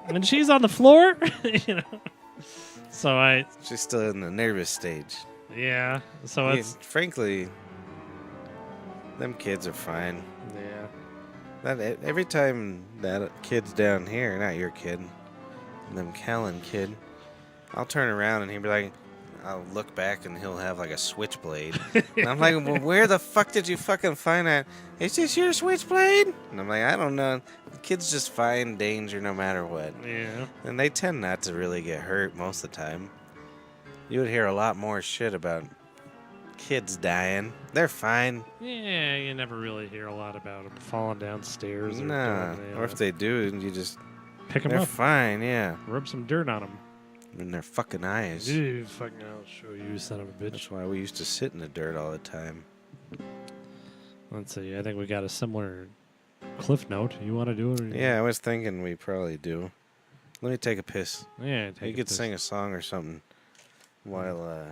Speaker 1: And she's on the floor, So
Speaker 2: She's still in the nervous stage.
Speaker 1: yeah. So
Speaker 2: Yeah,
Speaker 1: it's,
Speaker 2: frankly, them kids are fine.
Speaker 1: yeah.
Speaker 2: Every time that kid's down here, not your kid, them Callan kid, I'll turn around and he'll be like, I'll look back and he'll have like a switchblade. And I'm like, well, where the fuck did you fucking find that? Is this your switchblade? And I'm like, I don't know. Kids just find danger no matter what.
Speaker 1: Yeah.
Speaker 2: And they tend not to really get hurt most of the time. You would hear a lot more shit about kids dying. They're fine.
Speaker 1: Yeah, you never really hear a lot about them falling downstairs. Or
Speaker 2: Nah.
Speaker 1: doing,
Speaker 2: Or if they do, you just,
Speaker 1: pick them
Speaker 2: they're
Speaker 1: up,
Speaker 2: fine, yeah.
Speaker 1: rub some dirt on them.
Speaker 2: In their fucking eyes.
Speaker 1: Dude, fucking, I'll show you, son of a bitch.
Speaker 2: That's why we used to sit in the dirt all the time.
Speaker 1: Let's see. I think we got a similar cliff note. You want to do it? Or
Speaker 2: Yeah, I was thinking we probably do. Let me take a piss.
Speaker 1: Yeah.
Speaker 2: You
Speaker 1: Take
Speaker 2: could sing a song or something while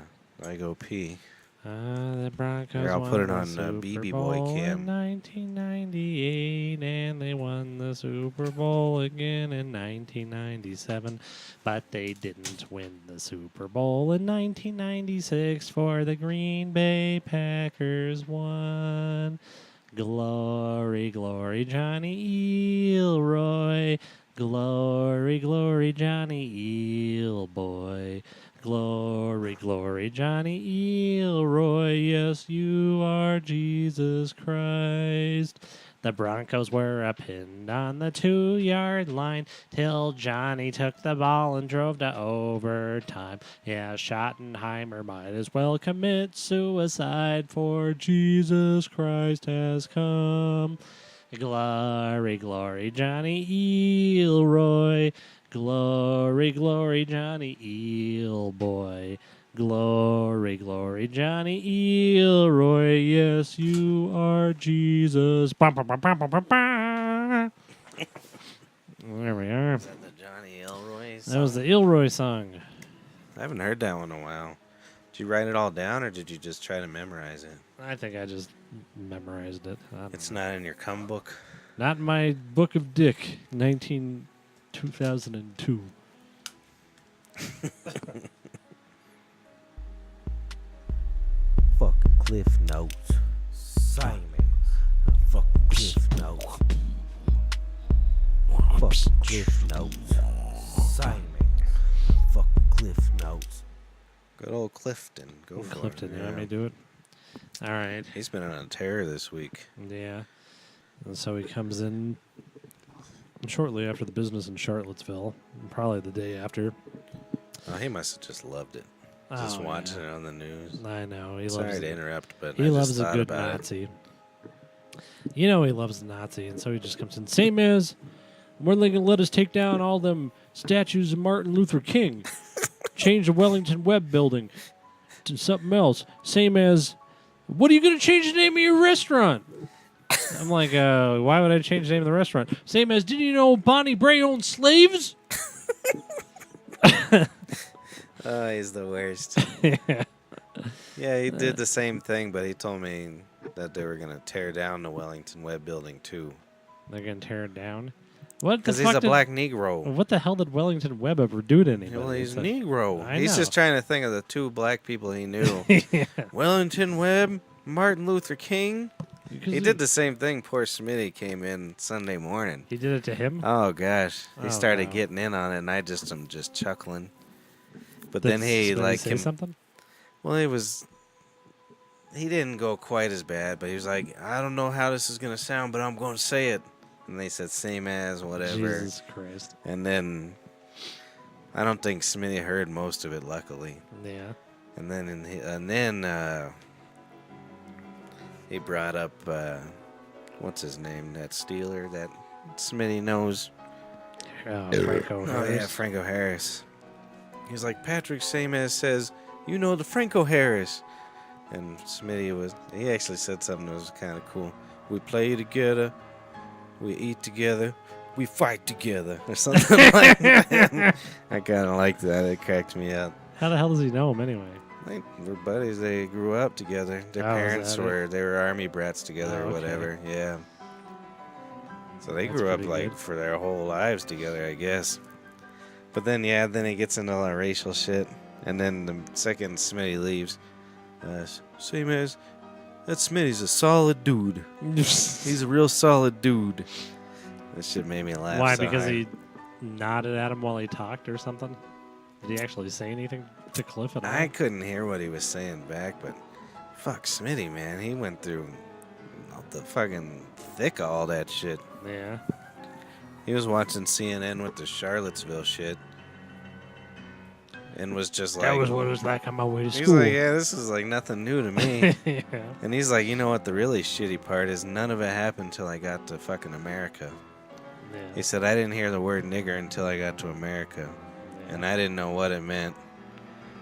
Speaker 2: I go pee.
Speaker 1: The Broncos
Speaker 2: Here, I'll
Speaker 1: won
Speaker 2: put it
Speaker 1: the
Speaker 2: on
Speaker 1: Super
Speaker 2: BB
Speaker 1: Bowl
Speaker 2: Boy Cam.
Speaker 1: in 1998, and they won the Super Bowl again in 1997, but they didn't win the Super Bowl in 1996 for the Green Bay Packers won. Glory, glory, Johnny Elroy. Glory, glory, Johnny Elboy. Glory, glory, Johnny Elroy. Yes, you are Jesus Christ. The Broncos were pinned on the 2-yard line till Johnny took the ball and drove to overtime. Yeah, Schottenheimer might as well commit suicide, for Jesus Christ has come. Glory, glory, Johnny Elroy. Glory, glory, Johnny Elboy. Glory, glory, Johnny Elroy. Yes, you are Jesus. There we are.
Speaker 2: Is that the Johnny Elroy song?
Speaker 1: That was the Elroy song.
Speaker 2: I haven't heard that one in a while. Did you write it all down, or did you just try to memorize it?
Speaker 1: I think I just memorized it.
Speaker 2: It's not in your cum book?
Speaker 1: Not in my book of Dick, 2002.
Speaker 2: Fucking Cliff Notes. Simon. Fucking Cliff Notes. Fucking Cliff Notes. Simon. Fucking Cliff Notes. Good old Clifton. Go for
Speaker 1: Clifton,
Speaker 2: it.
Speaker 1: you want me to do it? All right.
Speaker 2: He's been on a tear this week.
Speaker 1: Yeah. And so he comes in shortly after the business in Charlottesville, probably the day after.
Speaker 2: Oh, he must have just loved it. Just watching it on the news.
Speaker 1: I know. He
Speaker 2: Sorry
Speaker 1: loves
Speaker 2: to
Speaker 1: it.
Speaker 2: interrupt, but
Speaker 1: He
Speaker 2: I
Speaker 1: loves
Speaker 2: just
Speaker 1: a
Speaker 2: thought
Speaker 1: good
Speaker 2: about
Speaker 1: Nazi. You know he loves the Nazi, and so he just comes in. Same as, when are they going to let us take down all them statues of Martin Luther King? Change the Wellington Webb building to something else. Same as, what are you going to change the name of your restaurant? I'm like, why would I change the name of the restaurant? Same as, didn't you know Bonnie Bray owned slaves?
Speaker 2: Oh, he's the worst.
Speaker 1: Yeah.
Speaker 2: Yeah, he did the same thing, but he told me that they were going to tear down the Wellington Webb building, too.
Speaker 1: They're going to tear it down? What the
Speaker 2: Because
Speaker 1: fuck
Speaker 2: he's a
Speaker 1: did-
Speaker 2: black Negro.
Speaker 1: What the hell did Wellington Webb ever do to anybody?
Speaker 2: Well, he's
Speaker 1: It's a-
Speaker 2: Negro.
Speaker 1: I
Speaker 2: He's
Speaker 1: know.
Speaker 2: just trying to think of the two black people he knew.
Speaker 1: Yeah.
Speaker 2: Wellington Webb, Martin Luther King.
Speaker 1: Because
Speaker 2: He did the same thing. Poor Smitty came in Sunday morning.
Speaker 1: He did it to him?
Speaker 2: Oh, gosh. He
Speaker 1: Oh,
Speaker 2: started
Speaker 1: wow.
Speaker 2: getting in on it, and I just am just chuckling. But
Speaker 1: Did
Speaker 2: then he,
Speaker 1: Smitty
Speaker 2: like,
Speaker 1: say something?
Speaker 2: well, he didn't go quite as bad, but he was like, I don't know how this is going to sound, but I'm going to say it. And they said, same as, whatever.
Speaker 1: Jesus Christ.
Speaker 2: And then, I don't think Smitty heard most of it, luckily.
Speaker 1: Yeah.
Speaker 2: And then, he brought up, what's his name? That Steeler that Smitty knows.
Speaker 1: Franco
Speaker 2: Oh, yeah,
Speaker 1: Harris.
Speaker 2: Franco Harris. He's like, Patrick same as says, you know the Franco Harris. And Smitty he actually said something that was kind of cool. We play together, we eat together, we fight together, or something like that. I kind of liked that. It cracked me up.
Speaker 1: How the hell does he know him anyway?
Speaker 2: Like, we're buddies. They grew up together. Their
Speaker 1: Oh, is
Speaker 2: parents
Speaker 1: that it?
Speaker 2: they were army brats together
Speaker 1: Oh,
Speaker 2: or
Speaker 1: okay.
Speaker 2: whatever. Yeah. So they
Speaker 1: That's
Speaker 2: grew up
Speaker 1: pretty
Speaker 2: like
Speaker 1: good.
Speaker 2: for their whole lives together, I guess. But then, yeah, then he gets into all that racial shit. And then the second Smitty leaves, same as, that Smitty's a solid dude. He's a real solid dude. That shit made me laugh.
Speaker 1: Why?
Speaker 2: so
Speaker 1: Because
Speaker 2: hard.
Speaker 1: he nodded at him while he talked or something? Did he actually say anything to Cliff at all?
Speaker 2: I couldn't hear what he was saying back, but fuck Smitty, man. He went through the fucking thick of all that shit.
Speaker 1: Yeah.
Speaker 2: He was watching CNN with the Charlottesville shit and was just like...
Speaker 1: That was what it was like on my way to
Speaker 2: He's
Speaker 1: school.
Speaker 2: like, yeah, this is like nothing new to me.
Speaker 1: Yeah.
Speaker 2: And he's like, you know what the really shitty part is? None of it happened until I got to fucking America. He
Speaker 1: Yeah.
Speaker 2: said, I didn't hear the word nigger until I got to America. And I didn't know what it meant.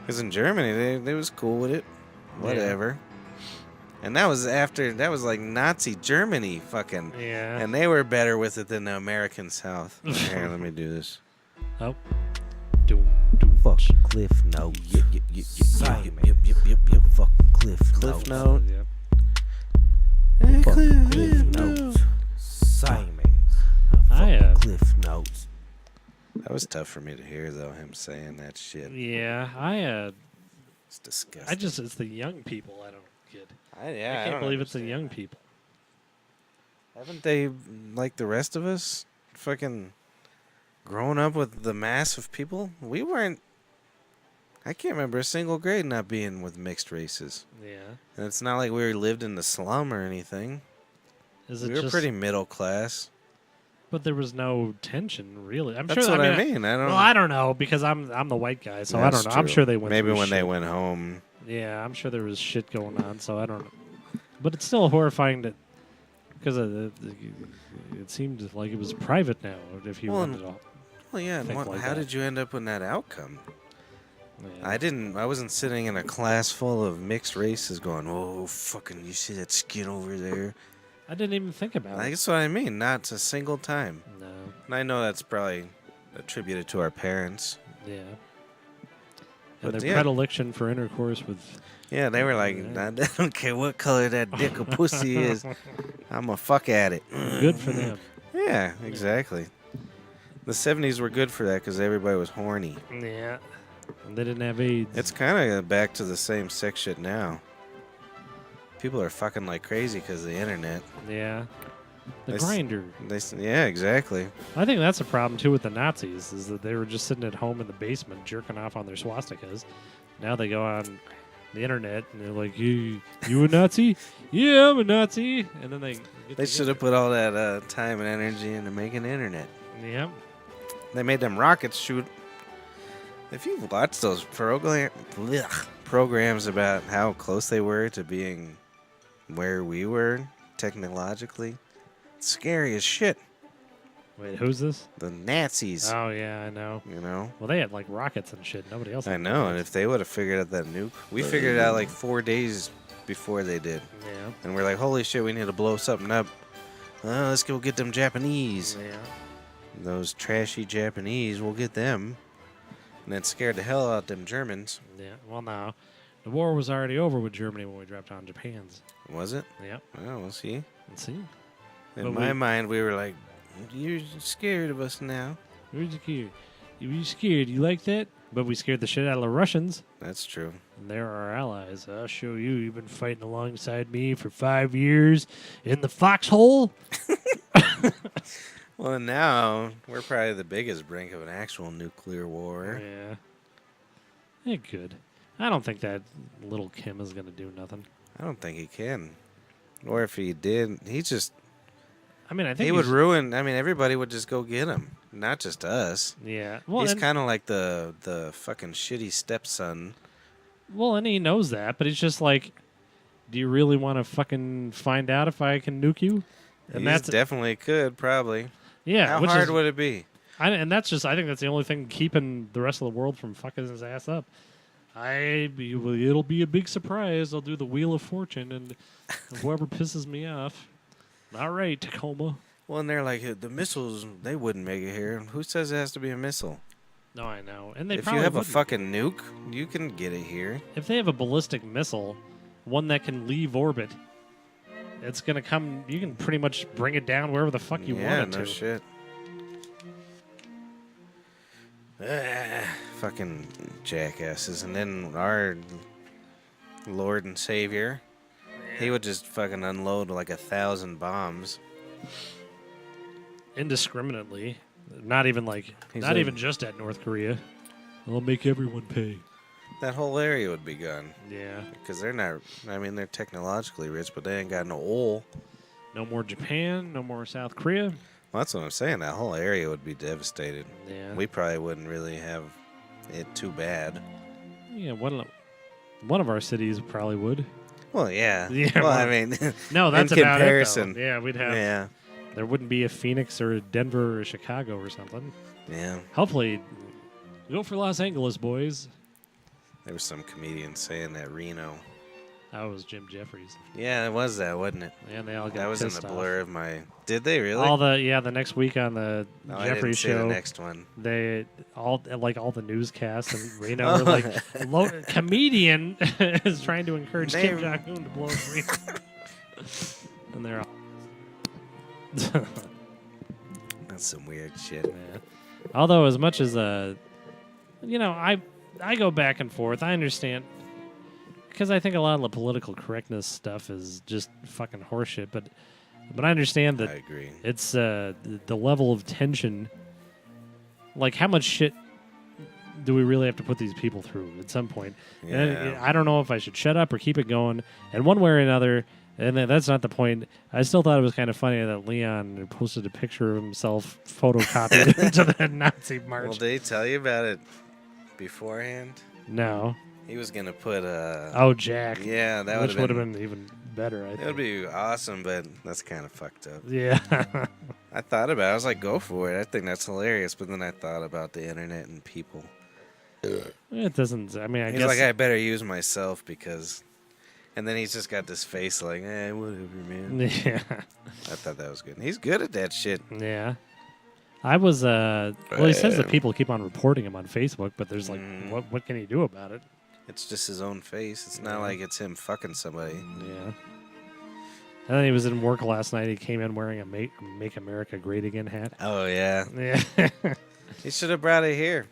Speaker 2: Because in Germany, they was cool with it. Whatever. And that was like Nazi Germany fucking.
Speaker 1: Yeah.
Speaker 2: And they were better with it than the American South. Here, let me do this.
Speaker 1: Oh. Doom, doom.
Speaker 2: Fuck Cliff Notes. Yep. Fuck Cliff Note.
Speaker 1: Yep.
Speaker 2: Hey,
Speaker 1: Fuck
Speaker 2: Cliff Notes. Cliff Notes. That was tough for me to hear, though, him saying that shit.
Speaker 1: Yeah,
Speaker 2: It's disgusting.
Speaker 1: it's the young people I don't get.
Speaker 2: I
Speaker 1: I can't believe it's the
Speaker 2: understand
Speaker 1: young
Speaker 2: that.
Speaker 1: people.
Speaker 2: Haven't they, like the rest of us, fucking grown up with the mass of people? We weren't. I can't remember a single grade not being with mixed races.
Speaker 1: Yeah.
Speaker 2: And it's not like we lived in the slum or anything.
Speaker 1: Is it
Speaker 2: We were
Speaker 1: just
Speaker 2: pretty middle class.
Speaker 1: But there was no tension, really. I'm
Speaker 2: That's
Speaker 1: sure.
Speaker 2: what I mean. I don't.
Speaker 1: Well, I don't know because I'm the white guy, so I
Speaker 2: That's
Speaker 1: don't know. I'm
Speaker 2: true.
Speaker 1: sure they went.
Speaker 2: Maybe
Speaker 1: through
Speaker 2: when they
Speaker 1: shit.
Speaker 2: went home.
Speaker 1: Yeah, I'm sure there was shit going on, so I don't know. But it's still horrifying that because it seemed like it was private now. If you
Speaker 2: Well,
Speaker 1: wanted to,
Speaker 2: Well, yeah. And
Speaker 1: think like
Speaker 2: how
Speaker 1: that.
Speaker 2: did you end up with that outcome?
Speaker 1: yeah.
Speaker 2: I wasn't sitting in a class full of mixed races going, "Oh, fucking! You see that skin over there?"
Speaker 1: I didn't even think about it.
Speaker 2: That's what I mean. Not a single time.
Speaker 1: No.
Speaker 2: And I know that's probably attributed to our parents.
Speaker 1: Yeah.
Speaker 2: But
Speaker 1: And their
Speaker 2: yeah.
Speaker 1: predilection for intercourse with.
Speaker 2: Yeah, they were like,
Speaker 1: Yeah.
Speaker 2: I don't care what color that dick or pussy is. I'm a fuck at it.
Speaker 1: Good for them.
Speaker 2: Yeah, exactly. The 70s were good for that because everybody was horny.
Speaker 1: Yeah. And they didn't have AIDS.
Speaker 2: It's kind of back to the same sex shit now. People are fucking like crazy because of the internet.
Speaker 1: Yeah. The
Speaker 2: They s-
Speaker 1: grinder.
Speaker 2: Yeah, exactly.
Speaker 1: I think that's a problem too with the Nazis, is that they were just sitting at home in the basement jerking off on their swastikas. Now they go on the internet and they're like, you a Nazi? Yeah, I'm a Nazi. And then
Speaker 2: They should have put all that time and energy into making the internet.
Speaker 1: Yep.
Speaker 2: They made them rockets shoot. If you've watched those programs about how close they were to being where we were technologically, it's scary as shit.
Speaker 1: Wait, who's this?
Speaker 2: The Nazis,
Speaker 1: Oh, yeah, I know.
Speaker 2: you know.
Speaker 1: Well, they had like rockets and shit. Nobody else had
Speaker 2: I know, and
Speaker 1: rockets.
Speaker 2: if they would have figured out that nuke, we figured it out like 4 days before they did,
Speaker 1: Yeah.
Speaker 2: and we're like, holy shit, we need to blow something up. Let's go get them Japanese.
Speaker 1: Yeah.
Speaker 2: Those trashy Japanese, we'll get them. And that scared the hell out them Germans.
Speaker 1: Yeah. Well, no. The war was already over with Germany when we dropped on Japan's.
Speaker 2: Was it?
Speaker 1: Yep.
Speaker 2: Well, we'll see.
Speaker 1: Let's see.
Speaker 2: In
Speaker 1: But
Speaker 2: my
Speaker 1: we-
Speaker 2: mind, we were like, you're scared of us now.
Speaker 1: Who's scared? You scared? You like that? But we scared the shit out of the Russians.
Speaker 2: That's true.
Speaker 1: And they're our allies. I'll show you. You've been fighting alongside me for 5 years in the foxhole.
Speaker 2: Well, and now we're probably the biggest brink of an actual nuclear war.
Speaker 1: Yeah. Yeah, good. I don't think that little Kim is going to do nothing.
Speaker 2: I don't think he can. Or if he did, he just,
Speaker 1: I mean, I think
Speaker 2: he would
Speaker 1: he's-
Speaker 2: ruin, I mean, everybody would just go get him. Not just us.
Speaker 1: Yeah. Well,
Speaker 2: He's
Speaker 1: and,
Speaker 2: kind of like the fucking shitty stepson.
Speaker 1: and he knows that, but he's just like, do you really want to fucking find out if I can nuke you? And
Speaker 2: He
Speaker 1: that's
Speaker 2: definitely could, probably.
Speaker 1: yeah.
Speaker 2: How
Speaker 1: which
Speaker 2: hard
Speaker 1: is,
Speaker 2: would it be?
Speaker 1: and that's just I think that's the only thing keeping the rest of the world from fucking his ass up. It'll be a big surprise. I'll do the Wheel of Fortune, and whoever pisses me off. All right, Tacoma.
Speaker 2: Well, and they're like, the missiles, they wouldn't make it here. Who says it has to be a missile?
Speaker 1: No, I know. And they
Speaker 2: If you
Speaker 1: probably
Speaker 2: have a
Speaker 1: wouldn't.
Speaker 2: fucking nuke, you can get it here.
Speaker 1: If they have a ballistic missile, one that can leave orbit, it's gonna come. You can pretty much bring it down wherever the fuck you
Speaker 2: Yeah,
Speaker 1: want it
Speaker 2: no
Speaker 1: to.
Speaker 2: shit. Fucking jackasses. And then our Lord and Savior, he would just fucking unload like 1,000 bombs.
Speaker 1: Indiscriminately, not even like,
Speaker 2: He's
Speaker 1: not
Speaker 2: like-
Speaker 1: even just at North Korea. I'll make everyone pay.
Speaker 2: That whole area would be gone.
Speaker 1: Yeah.
Speaker 2: Because they're not, I mean, they're technologically rich, but they ain't got no oil.
Speaker 1: No more Japan. No more South Korea.
Speaker 2: Well, that's what I'm saying. That whole area would be devastated.
Speaker 1: Yeah.
Speaker 2: We probably wouldn't really have it too bad.
Speaker 1: Yeah. One of our cities probably would.
Speaker 2: Well, yeah.
Speaker 1: Yeah,
Speaker 2: Well, I
Speaker 1: well,
Speaker 2: mean,
Speaker 1: No, that's
Speaker 2: in
Speaker 1: about
Speaker 2: comparison.
Speaker 1: it. Though. Yeah, we'd have.
Speaker 2: yeah,
Speaker 1: There wouldn't be a Phoenix or a Denver or a Chicago or something.
Speaker 2: yeah.
Speaker 1: Hopefully, go for Los Angeles, boys.
Speaker 2: There was some comedian saying that Reno
Speaker 1: That was Jim Jeffries.
Speaker 2: Yeah, it was that, wasn't it?
Speaker 1: And they all got
Speaker 2: That was in
Speaker 1: pissed
Speaker 2: the
Speaker 1: off.
Speaker 2: blur of my. Did they really?
Speaker 1: The next week on the
Speaker 2: I didn't
Speaker 1: Jeffries
Speaker 2: see
Speaker 1: show,
Speaker 2: the next one.
Speaker 1: they all the newscasts and were like, comedian is trying to encourage Kim Jong Un to blow his wings. And they're all.
Speaker 2: That's some weird shit.
Speaker 1: Yeah. Although, as much as I go back and forth. I understand because I think a lot of the political correctness stuff is just fucking horseshit. But I understand that
Speaker 2: I agree.
Speaker 1: it's the level of tension. Like, how much shit do we really have to put these people through at some point?
Speaker 2: Yeah.
Speaker 1: And I don't know if I should shut up or keep it going. And one way or another. And that's not the point. I still thought it was kind of funny that Leon posted a picture of himself photocopied into the Nazi march.
Speaker 2: Well, did they tell you about it beforehand?
Speaker 1: No.
Speaker 2: He was gonna put
Speaker 1: Jack.
Speaker 2: Yeah, that
Speaker 1: which
Speaker 2: would
Speaker 1: have been even better. I think
Speaker 2: It would be awesome, but that's kind of fucked up.
Speaker 1: Yeah.
Speaker 2: I thought about it. I was like, go for it. I think that's hilarious. But then I thought about the internet and people.
Speaker 1: It doesn't. I mean, I
Speaker 2: He's
Speaker 1: guess.
Speaker 2: like, I better use myself because. And then he's just got this face like, whatever, man.
Speaker 1: Yeah.
Speaker 2: I thought that was good. He's good at that shit.
Speaker 1: Yeah. I was. Well, he says that people keep on reporting him on Facebook, but there's like, what can he do about it?
Speaker 2: It's just his own face. It's not like it's him fucking somebody.
Speaker 1: Yeah. And then he was in work last night. He came in wearing a Make America Great Again hat.
Speaker 2: Oh, yeah.
Speaker 1: Yeah.
Speaker 2: He should have brought it here.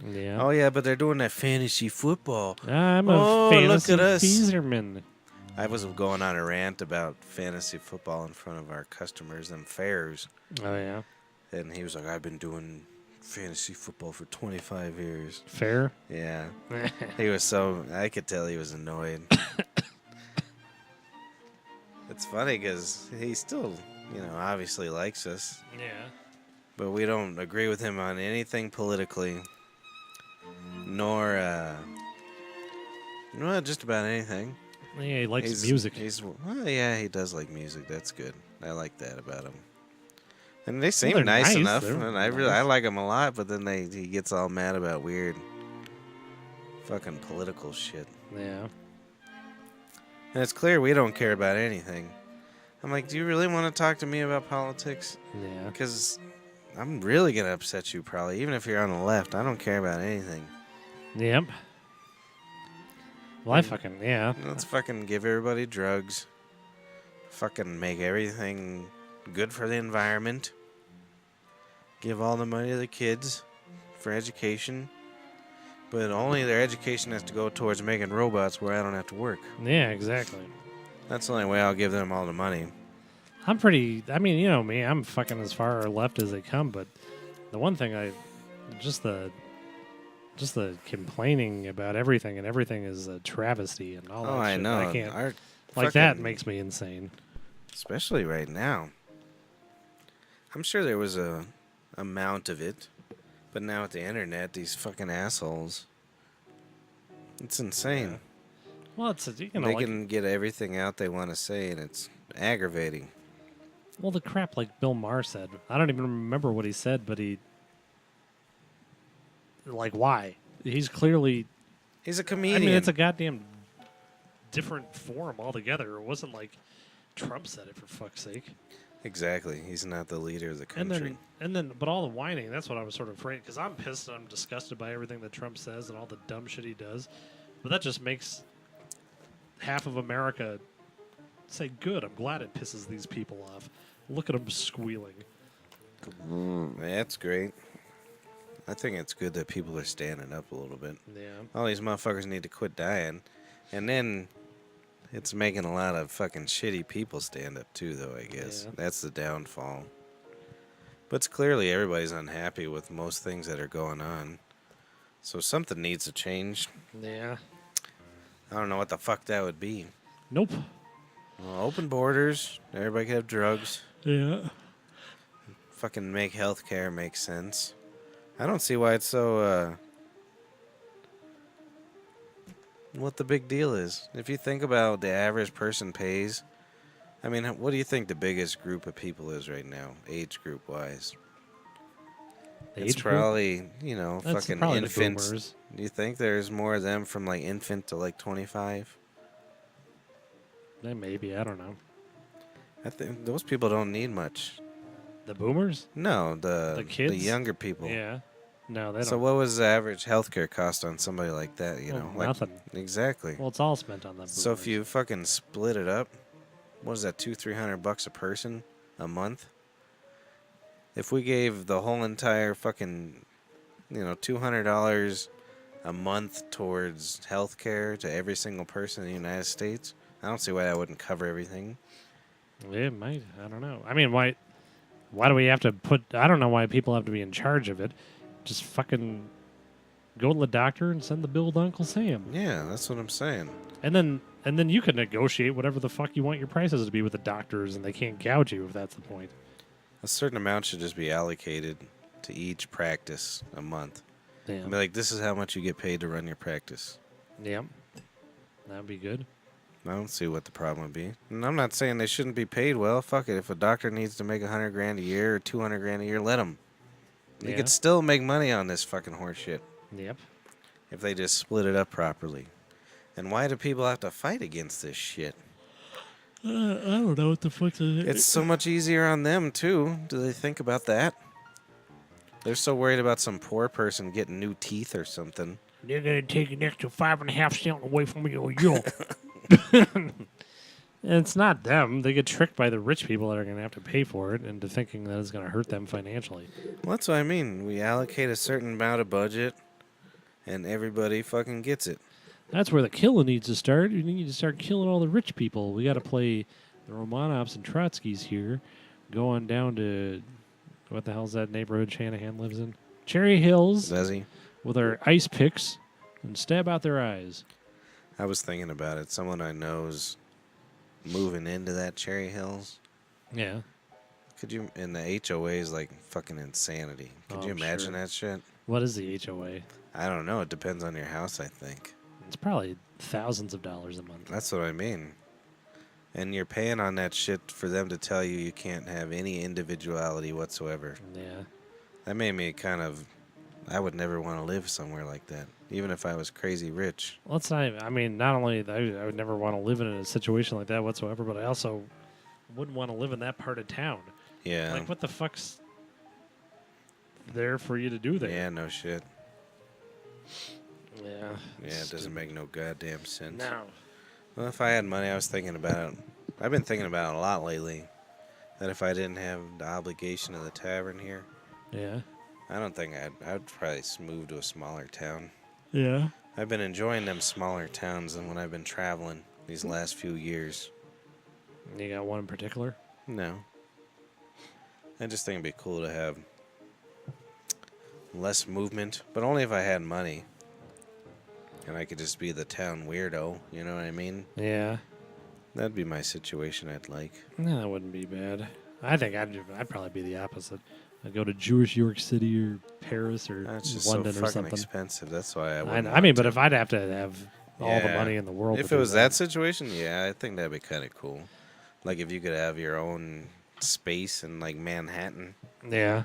Speaker 1: Yeah.
Speaker 2: Oh, yeah, but they're doing that fantasy football.
Speaker 1: I'm a fantasy
Speaker 2: look at us.
Speaker 1: Feaserman.
Speaker 2: I was going on a rant about fantasy football in front of our customers and fairs.
Speaker 1: Oh, yeah.
Speaker 2: And he was like, I've been doing fantasy football for 25 years.
Speaker 1: Fair?
Speaker 2: Yeah. He was so... I could tell he was annoyed. It's funny because he still, obviously likes us.
Speaker 1: Yeah.
Speaker 2: But we don't agree with him on anything politically. Nor, just about anything.
Speaker 1: Yeah, he likes music.
Speaker 2: Well, yeah, he does like music. That's good. I like that about him. And they seem
Speaker 1: they're
Speaker 2: nice
Speaker 1: nice.
Speaker 2: enough,
Speaker 1: They're
Speaker 2: and
Speaker 1: nice.
Speaker 2: I like him a lot. But then he gets all mad about weird, fucking political shit.
Speaker 1: Yeah.
Speaker 2: And it's clear we don't care about anything. I'm like, do you really want to talk to me about politics?
Speaker 1: Yeah.
Speaker 2: Because I'm really gonna upset you, probably, even if you're on the left. I don't care about anything.
Speaker 1: Yep. Well, yeah.
Speaker 2: Let's fucking give everybody drugs. Fucking make everything good for the environment. Give all the money to the kids for education. But only their education has to go towards making robots where I don't have to work.
Speaker 1: Yeah, exactly.
Speaker 2: That's the only way I'll give them all the money.
Speaker 1: I'm pretty, I mean, you know me, I'm fucking as far left as they come, but the one thing just the complaining about everything, and everything is a travesty and all that shit.
Speaker 2: I know.
Speaker 1: I can't,
Speaker 2: Our
Speaker 1: that
Speaker 2: fucking-
Speaker 1: makes me insane.
Speaker 2: Especially right now. I'm sure there was a amount of it, but now with the internet, these fucking assholes, it's insane.
Speaker 1: Yeah. Well, it's,
Speaker 2: They can get everything out they want to say, and it's aggravating.
Speaker 1: well, the crap like Bill Maher said. I don't even remember what he said, but why? He's clearly,
Speaker 2: He's a
Speaker 1: I
Speaker 2: comedian.
Speaker 1: mean, it's a goddamn different forum altogether. It wasn't like Trump said it, for fuck's sake.
Speaker 2: Exactly. He's not the leader of the
Speaker 1: And
Speaker 2: country.
Speaker 1: but all the whining, that's what I was sort of afraid, because I'm pissed and I'm disgusted by everything that Trump says and all the dumb shit he does. But that just makes half of America say, good, I'm glad it pisses these people off. Look at them squealing.
Speaker 2: That's great. I think it's good that people are standing up a little bit.
Speaker 1: Yeah.
Speaker 2: All these motherfuckers need to quit dying. And then it's making a lot of fucking shitty people stand up too, though, I guess.
Speaker 1: Yeah.
Speaker 2: That's the downfall. But it's clearly everybody's unhappy with most things that are going on. So something needs to change.
Speaker 1: Yeah.
Speaker 2: I don't know what the fuck that would be.
Speaker 1: Nope.
Speaker 2: Well, open borders. Everybody can have drugs.
Speaker 1: Yeah.
Speaker 2: Fucking make healthcare make sense. I don't see why it's so, what the big deal is. If you think about the average person pays, I mean, what do you think the biggest group of people is right now, age group wise? It's probably,
Speaker 1: That's
Speaker 2: fucking
Speaker 1: probably the
Speaker 2: infants.
Speaker 1: boomers.
Speaker 2: Do you think there's more of them from like infant to like 25?
Speaker 1: Maybe, I don't know.
Speaker 2: I think those people don't need much.
Speaker 1: The boomers?
Speaker 2: No,
Speaker 1: The kids?
Speaker 2: the younger people.
Speaker 1: Yeah. No, they don't.
Speaker 2: So what was the average healthcare cost on somebody like that? You know, like
Speaker 1: nothing.
Speaker 2: exactly.
Speaker 1: Well, it's all spent on them.
Speaker 2: So if you fucking split it up, what is that? $200-300 a person a month? If we gave the whole entire fucking, $200 a month towards healthcare to every single person in the United States, I don't see why that wouldn't cover everything.
Speaker 1: It might. I don't know. I mean, why do we have to put... I don't know why people have to be in charge of it. Just fucking go to the doctor and send the bill to Uncle Sam.
Speaker 2: Yeah, that's what I'm saying.
Speaker 1: And then you can negotiate whatever the fuck you want your prices to be with the doctors, and they can't gouge you if that's the point.
Speaker 2: A certain amount should just be allocated to each practice a month.
Speaker 1: Yeah.
Speaker 2: Be like, this is how much you get paid to run your practice.
Speaker 1: Yeah. That'd be good.
Speaker 2: I don't see what the problem would be. And I'm not saying they shouldn't be paid well. Fuck it. If a doctor needs to make $100,000 a year or $200,000 a year, let him. You
Speaker 1: Yeah.
Speaker 2: could still make money on this fucking horse shit
Speaker 1: Yep.
Speaker 2: if they just split it up properly. And why do people have to fight against this shit?
Speaker 1: I don't know what the fuck is.
Speaker 2: It's so much easier on them, too. Do they think about that? They're so worried about some poor person getting new teeth or something.
Speaker 1: They're gonna take an extra 5.5 cents away from you. It's not them. They get tricked by the rich people that are going to have to pay for it into thinking that it's going to hurt them financially.
Speaker 2: Well, that's what I mean. We allocate a certain amount of budget, and everybody fucking gets it.
Speaker 1: That's where the killing needs to start. You need to start killing all the rich people. We got to play the Romanovs and Trotskys here, going down to, what the hell's that neighborhood Shanahan lives in? Cherry Hills.
Speaker 2: Does he?
Speaker 1: With our ice picks and stab out their eyes.
Speaker 2: I was thinking about it. Someone I know's moving into that Cherry Hills.
Speaker 1: Yeah.
Speaker 2: Could you? And the HOA is like fucking insanity. Could you
Speaker 1: I'm
Speaker 2: imagine
Speaker 1: sure.
Speaker 2: that shit?
Speaker 1: What is the HOA?
Speaker 2: I don't know. It depends on your house, I think.
Speaker 1: It's probably thousands of dollars a month.
Speaker 2: That's what I mean. And you're paying on that shit for them to tell you you can't have any individuality whatsoever.
Speaker 1: Yeah.
Speaker 2: That made me kind of... I would never want to live somewhere like that, even if I was crazy rich.
Speaker 1: Well, it's not. I mean, not only I would never want to live in a situation like that whatsoever, but I also wouldn't want to live in that part of town.
Speaker 2: Yeah.
Speaker 1: Like, what the fuck's there for you to do there?
Speaker 2: Yeah, no shit.
Speaker 1: Yeah.
Speaker 2: Yeah, it doesn't make no goddamn sense.
Speaker 1: No.
Speaker 2: Well, if I had money, I was thinking about it. I've been thinking about it a lot lately. That if I didn't have the obligation of the tavern here,
Speaker 1: Yeah.
Speaker 2: I don't think I'd probably move to a smaller town.
Speaker 1: Yeah.
Speaker 2: I've been enjoying them smaller towns than when I've been traveling these last few years.
Speaker 1: You got one in particular?
Speaker 2: No. I just think it'd be cool to have less movement, but only if I had money. And I could just be the town weirdo, you know what I mean?
Speaker 1: Yeah.
Speaker 2: That'd be my situation I'd like.
Speaker 1: No, that wouldn't be bad. I think I'd probably be the opposite. I'd go to Jewish York City or Paris or
Speaker 2: That's just
Speaker 1: London
Speaker 2: so
Speaker 1: or
Speaker 2: fucking
Speaker 1: something.
Speaker 2: expensive. That's why I
Speaker 1: I
Speaker 2: wouldn't.
Speaker 1: mean,
Speaker 2: want
Speaker 1: but
Speaker 2: to.
Speaker 1: if I'd have to have all the
Speaker 2: Yeah.
Speaker 1: money in the world,
Speaker 2: If
Speaker 1: to
Speaker 2: it
Speaker 1: do
Speaker 2: was that situation, yeah, I think that'd be kind of cool. Like if you could have your own space in like Manhattan.
Speaker 1: Yeah.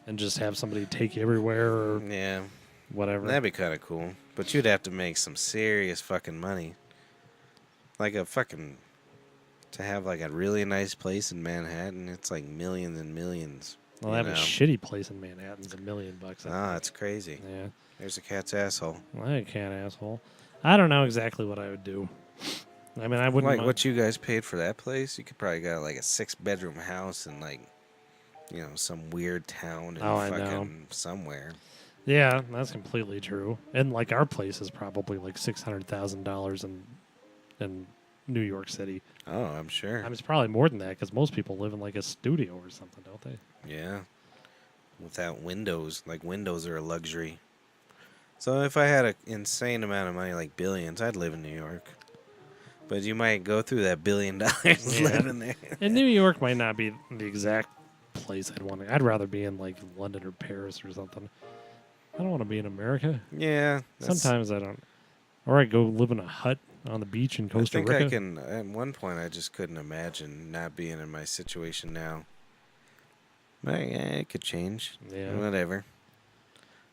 Speaker 1: And just have somebody take you everywhere or
Speaker 2: Yeah,
Speaker 1: whatever.
Speaker 2: that'd be kind of cool. But you'd have to make some serious fucking money. Like to have like a really nice place in Manhattan, it's like millions and millions.
Speaker 1: Well,
Speaker 2: you
Speaker 1: that was a
Speaker 2: know?
Speaker 1: shitty place in Manhattan's $1 million. I
Speaker 2: Ah,
Speaker 1: think.
Speaker 2: that's crazy.
Speaker 1: Yeah.
Speaker 2: There's a cat's asshole.
Speaker 1: Well, I can't, asshole. I don't know exactly what I would do. I mean, I wouldn't.
Speaker 2: Like
Speaker 1: mind-
Speaker 2: what you guys paid for that place, you could probably got like a 6-bedroom house in like, some weird town in
Speaker 1: Oh, I
Speaker 2: fucking
Speaker 1: know.
Speaker 2: somewhere.
Speaker 1: Yeah, that's completely true. And like our place is probably like $600,000 in New York City.
Speaker 2: Oh, I'm sure.
Speaker 1: I mean, it's probably more than that because most people live in like a studio or something, don't they?
Speaker 2: Yeah. Without windows. Like, windows are a luxury. So if I had an insane amount of money, like billions, I'd live in New York. But you might go through that $1 billion
Speaker 1: Yeah.
Speaker 2: living there.
Speaker 1: And New York might not be the exact place I'd want to. I'd rather be in like London or Paris or something. I don't want to be in America.
Speaker 2: Yeah.
Speaker 1: Sometimes I don't. Or I go live in a hut on the beach in Costa
Speaker 2: I think
Speaker 1: Rica.
Speaker 2: I can. At one point, I just couldn't imagine not being in my situation now. But yeah, it could change.
Speaker 1: Yeah.
Speaker 2: Whatever.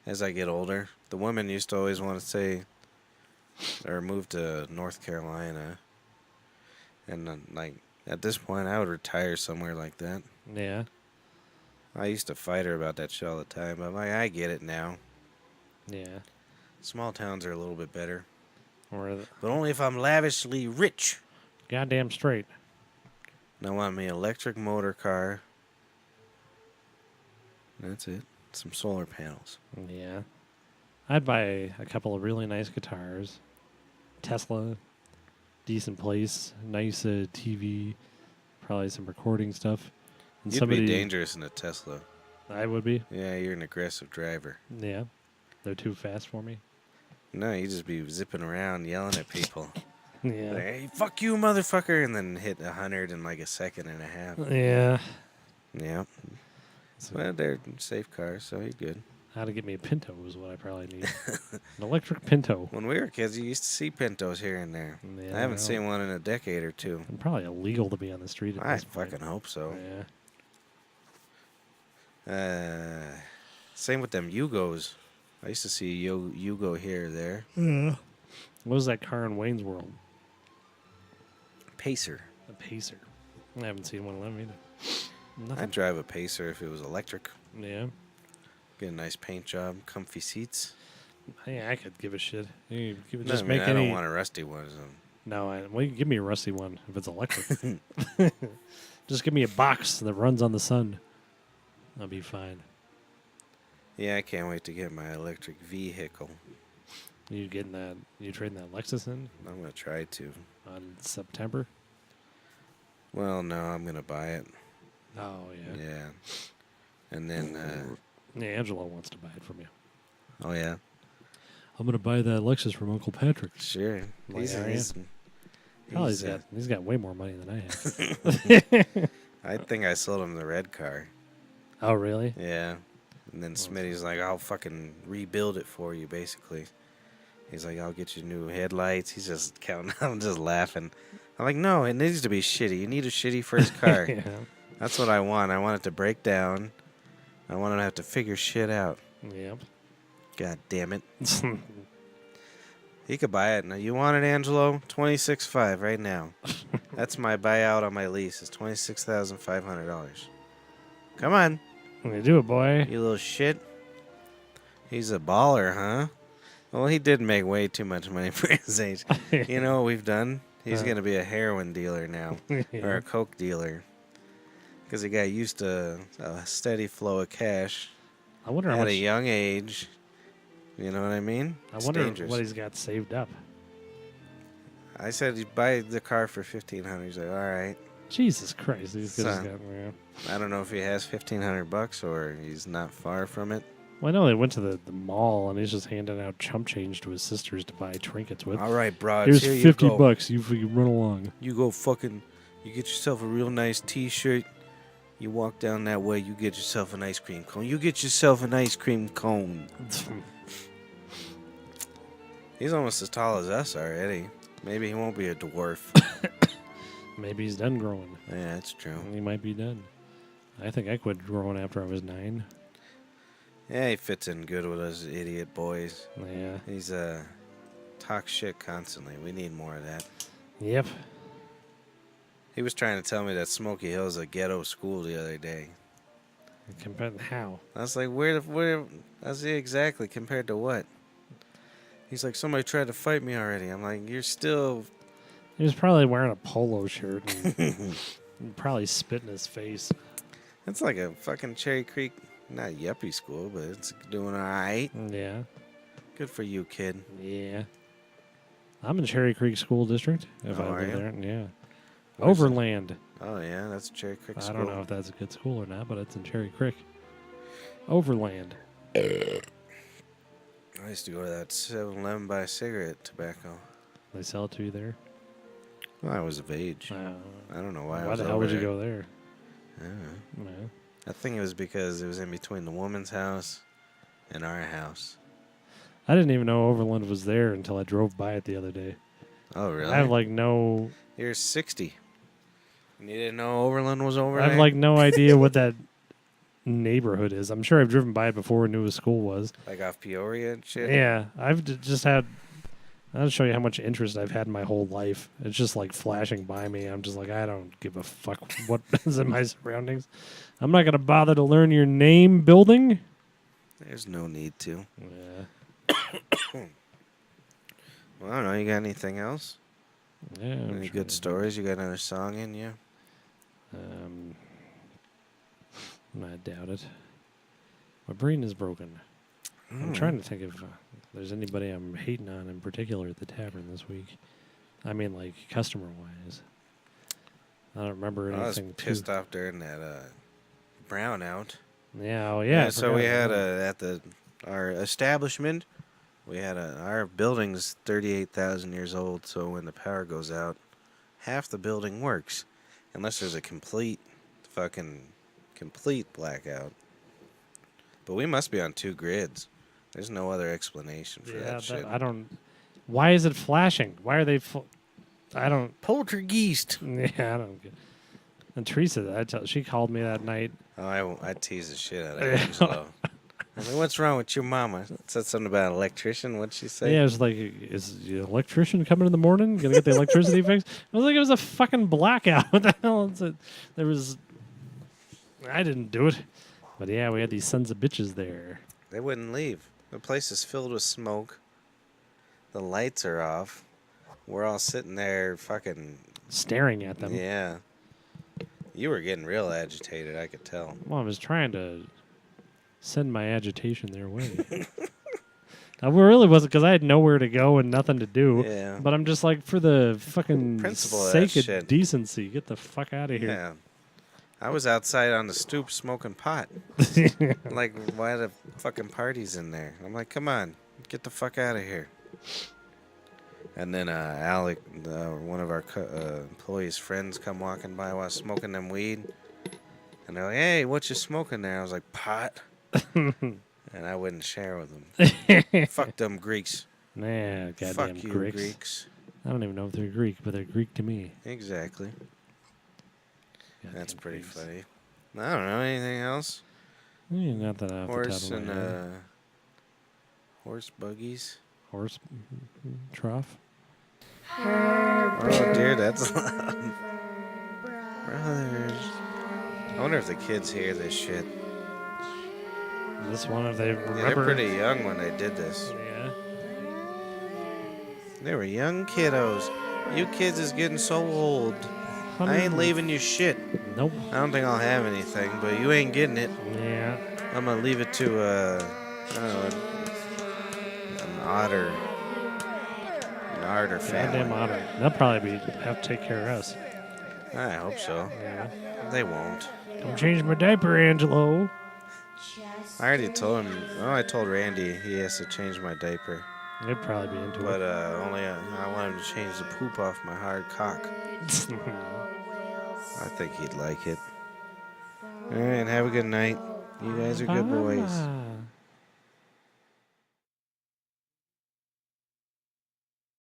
Speaker 2: As I get older, the women used to always want to say, or move to North Carolina. And like at this point, I would retire somewhere like that.
Speaker 1: Yeah.
Speaker 2: I used to fight her about that shit all the time, but like I get it now.
Speaker 1: Yeah.
Speaker 2: Small towns are a little bit better,
Speaker 1: Or
Speaker 2: but only if I'm lavishly rich.
Speaker 1: goddamn straight.
Speaker 2: And I want me an electric motor car. That's it. Some solar panels.
Speaker 1: Yeah. I'd buy a couple of really nice guitars. Tesla. Decent place. Nice TV. Probably some recording stuff. And
Speaker 2: You'd be dangerous in a Tesla.
Speaker 1: I would be.
Speaker 2: Yeah, you're an aggressive driver.
Speaker 1: Yeah. They're too fast for me.
Speaker 2: No, you just be zipping around yelling at people.
Speaker 1: Yeah.
Speaker 2: Like, hey, fuck you, motherfucker, and then hit 100 in like a second and a half.
Speaker 1: Yeah.
Speaker 2: Yeah. Well, they're safe cars, so you're good.
Speaker 1: How to get me a Pinto is what I probably need. An electric Pinto.
Speaker 2: When we were kids, you used to see Pintos here and there.
Speaker 1: Yeah,
Speaker 2: I haven't seen one in a decade or two.
Speaker 1: They're probably illegal to be on the street at
Speaker 2: I
Speaker 1: this point.
Speaker 2: fucking hope so.
Speaker 1: Yeah.
Speaker 2: Same with them Yugos. I used to see Yugo here or there.
Speaker 1: Yeah. What was that car in Wayne's World?
Speaker 2: Pacer.
Speaker 1: A Pacer. I haven't seen one of them either. Nothing.
Speaker 2: I'd drive a Pacer if it was electric.
Speaker 1: Yeah.
Speaker 2: Get a nice paint job, comfy seats.
Speaker 1: Yeah, I could give a shit. You could
Speaker 2: No,
Speaker 1: just
Speaker 2: I mean,
Speaker 1: make
Speaker 2: I
Speaker 1: any.
Speaker 2: don't want a rusty one. So.
Speaker 1: No, well, you can give me a rusty one if it's electric. Just give me a box that runs on the sun. I'll be fine.
Speaker 2: Yeah, I can't wait to get my electric vehicle.
Speaker 1: You getting that? You trading that Lexus in
Speaker 2: I'm going to try to.
Speaker 1: on September?
Speaker 2: Well, no, I'm going to buy it.
Speaker 1: Oh yeah.
Speaker 2: Yeah. And then,
Speaker 1: Yeah, Angelo wants to buy it from you.
Speaker 2: oh, yeah.
Speaker 1: I'm gonna buy that Lexus from Uncle Patrick.
Speaker 2: Sure.
Speaker 1: Like,
Speaker 2: He's,
Speaker 1: are ya?
Speaker 2: he's,
Speaker 1: Oh,
Speaker 2: he's,
Speaker 1: he's got way more money than I have.
Speaker 2: I think I sold him the red car.
Speaker 1: Oh really?
Speaker 2: Yeah. And then Smitty's like, I'll fucking rebuild it for you, basically. He's like, I'll get you new headlights. He's just counting. I'm just laughing. I'm like, no, it needs to be shitty. You need a shitty first car.
Speaker 1: Yeah.
Speaker 2: That's what I want. I want it to break down. I want to have to figure shit out.
Speaker 1: Yep.
Speaker 2: God damn it. He could buy it. Now, you want it, Angelo? $26,500 right now. That's my buyout on my lease. It's $26,500. Come on,
Speaker 1: You do it, boy.
Speaker 2: you little shit. He's a baller, huh? Well, he did make way too much money for his age. You know what we've done? He's going to be a heroin dealer now, or a coke dealer. Because he got used to a steady flow of cash
Speaker 1: I wonder how
Speaker 2: at
Speaker 1: much.
Speaker 2: a young age. You know what I mean?
Speaker 1: I
Speaker 2: It's
Speaker 1: wonder
Speaker 2: dangerous.
Speaker 1: what he's got saved up.
Speaker 2: I said he'd buy the car for $1,500. He's like, all right.
Speaker 1: Jesus Christ, he's good as
Speaker 2: Son.
Speaker 1: got. Yeah.
Speaker 2: I don't know if he has $1,500 or he's not far from it.
Speaker 1: Well, I know they went to the mall and he's just handing out chump change to his sisters to buy trinkets with.
Speaker 2: All right, broads.
Speaker 1: Here's
Speaker 2: here you
Speaker 1: $50.
Speaker 2: go.
Speaker 1: You run along.
Speaker 2: You go fucking. You get yourself a real nice T-shirt. You walk down that way. You get yourself an ice cream cone. You get yourself an ice cream cone. He's almost as tall as us already. Maybe he won't be a dwarf.
Speaker 1: Maybe he's done growing.
Speaker 2: Yeah, that's true.
Speaker 1: He might be done. I think I quit growing after I was 9.
Speaker 2: Yeah, he fits in good with us idiot boys.
Speaker 1: Yeah.
Speaker 2: He's talk shit constantly. We need more of that.
Speaker 1: Yep.
Speaker 2: He was trying to tell me that Smoky Hill's a ghetto school the other day.
Speaker 1: Compared to how?
Speaker 2: I was like, where? I was like, exactly, compared to what? He's like, somebody tried to fight me already. I'm like, you're still...
Speaker 1: He was probably wearing a polo shirt and probably spit in his face.
Speaker 2: It's like a fucking Cherry Creek, not yuppie school, but it's doing all right.
Speaker 1: Yeah.
Speaker 2: Good for you, kid.
Speaker 1: Yeah. I'm in Cherry Creek School District. If
Speaker 2: Oh,
Speaker 1: I
Speaker 2: are
Speaker 1: live
Speaker 2: you?
Speaker 1: there. Yeah.
Speaker 2: Where's it?
Speaker 1: Overland.
Speaker 2: Oh, yeah, that's Cherry Creek
Speaker 1: I
Speaker 2: school.
Speaker 1: don't know if that's a good school or not, but it's in Cherry Creek. Overland.
Speaker 2: I used to go to that 7-Eleven buy cigarette tobacco.
Speaker 1: They sell it to you there?
Speaker 2: Well, I was of age. I don't know why I
Speaker 1: Why
Speaker 2: was
Speaker 1: the hell
Speaker 2: over
Speaker 1: would you
Speaker 2: there.
Speaker 1: go there?
Speaker 2: I don't know.
Speaker 1: No.
Speaker 2: I think it was because it was in between the woman's house and our house.
Speaker 1: I didn't even know Overland was there until I drove by it the other day.
Speaker 2: Oh, really?
Speaker 1: I have like no...
Speaker 2: You're 60. And you didn't know Overland was over
Speaker 1: I have
Speaker 2: there?
Speaker 1: like no idea what that neighborhood is. I'm sure I've driven by it before and knew what school was.
Speaker 2: Like off Peoria and shit?
Speaker 1: Yeah, I've just had... I'll show you how much interest I've had in my whole life. It's just like flashing by me. I'm just like, I don't give a fuck what is in my surroundings. I'm not going to bother to learn your name, building.
Speaker 2: There's no need to.
Speaker 1: Yeah.
Speaker 2: Well, I don't know. You got anything else?
Speaker 1: Yeah.
Speaker 2: Any good stories? You got another song in you?
Speaker 1: I doubt it. My brain is broken. I'm trying to think if there's anybody I'm hating on in particular at the tavern this week. I mean, like, customer-wise. I don't remember anything.
Speaker 2: I was pissed off during that brownout.
Speaker 1: Yeah, oh yeah.
Speaker 2: So we had at our establishment, we had our building's 38,000 years old. So when the power goes out, half the building works, unless there's a complete blackout. But we must be on 2 grids. There's no other explanation for that shit.
Speaker 1: I don't. Why is it flashing? Why are they? I don't.
Speaker 2: Poltergeist.
Speaker 1: Yeah, I don't get. And Teresa, she called me that night.
Speaker 2: Oh, I tease the shit out of Angelo. I mean, what's wrong with your mama? Said something about an electrician. What'd she say?
Speaker 1: Yeah, it was like, is the electrician coming in the morning? Gonna get the electricity fixed? I was like, it was a fucking blackout. What the hell is it? There was. I didn't do it, but yeah, we had these sons of bitches there.
Speaker 2: They wouldn't leave. The place is filled with smoke. The lights are off. We're all sitting there fucking
Speaker 1: staring at them.
Speaker 2: Yeah. You were getting real agitated, I could tell.
Speaker 1: Well, I was trying to send my agitation their way. I really wasn't, because I had nowhere to go and nothing to do.
Speaker 2: Yeah.
Speaker 1: But I'm just like, for the fucking
Speaker 2: principle
Speaker 1: sake
Speaker 2: of
Speaker 1: of decency, get the fuck out of here.
Speaker 2: Yeah. I was outside on the stoop smoking pot. Like, why the fucking party's in there? I'm like, come on, get the fuck out of here. And then Alec, one of our employees' friends, come walking by while smoking them weed. And they're like, hey, what you smoking there? I was like, pot. And I wouldn't share with them. Fuck them Greeks.
Speaker 1: Nah, goddamn
Speaker 2: Fuck you, Greeks.
Speaker 1: I don't even know if they're Greek, but they're Greek to me.
Speaker 2: Exactly.
Speaker 1: Goddamn
Speaker 2: That's pretty
Speaker 1: Greeks.
Speaker 2: funny. I don't know. Anything else?
Speaker 1: Not that off
Speaker 2: Horse
Speaker 1: the top of my
Speaker 2: and
Speaker 1: head.
Speaker 2: horse buggies.
Speaker 1: Horse trough.
Speaker 2: Oh dear, that's loud. Brothers. I wonder if the kids hear this shit.
Speaker 1: This one, if they remember.
Speaker 2: Yeah, they're pretty young when they did this.
Speaker 1: Yeah.
Speaker 2: They were young kiddos. You kids is getting so old. I ain't leaving you shit.
Speaker 1: Nope.
Speaker 2: I don't think I'll have anything, but you ain't getting it.
Speaker 1: Yeah.
Speaker 2: I'm gonna leave it to I don't know, an otter. An otter family.
Speaker 1: Goddamn otter. They'll probably have to take care of us.
Speaker 2: I hope so.
Speaker 1: Yeah.
Speaker 2: They won't.
Speaker 1: Don't change my diaper, Angelo.
Speaker 2: I already told him. Oh, I told Randy he has to change my diaper.
Speaker 1: They'd probably be into
Speaker 2: But
Speaker 1: it.
Speaker 2: only I want him to change the poop off my hard cock. I think he'd like it. All right, have a good night. You guys are good boys.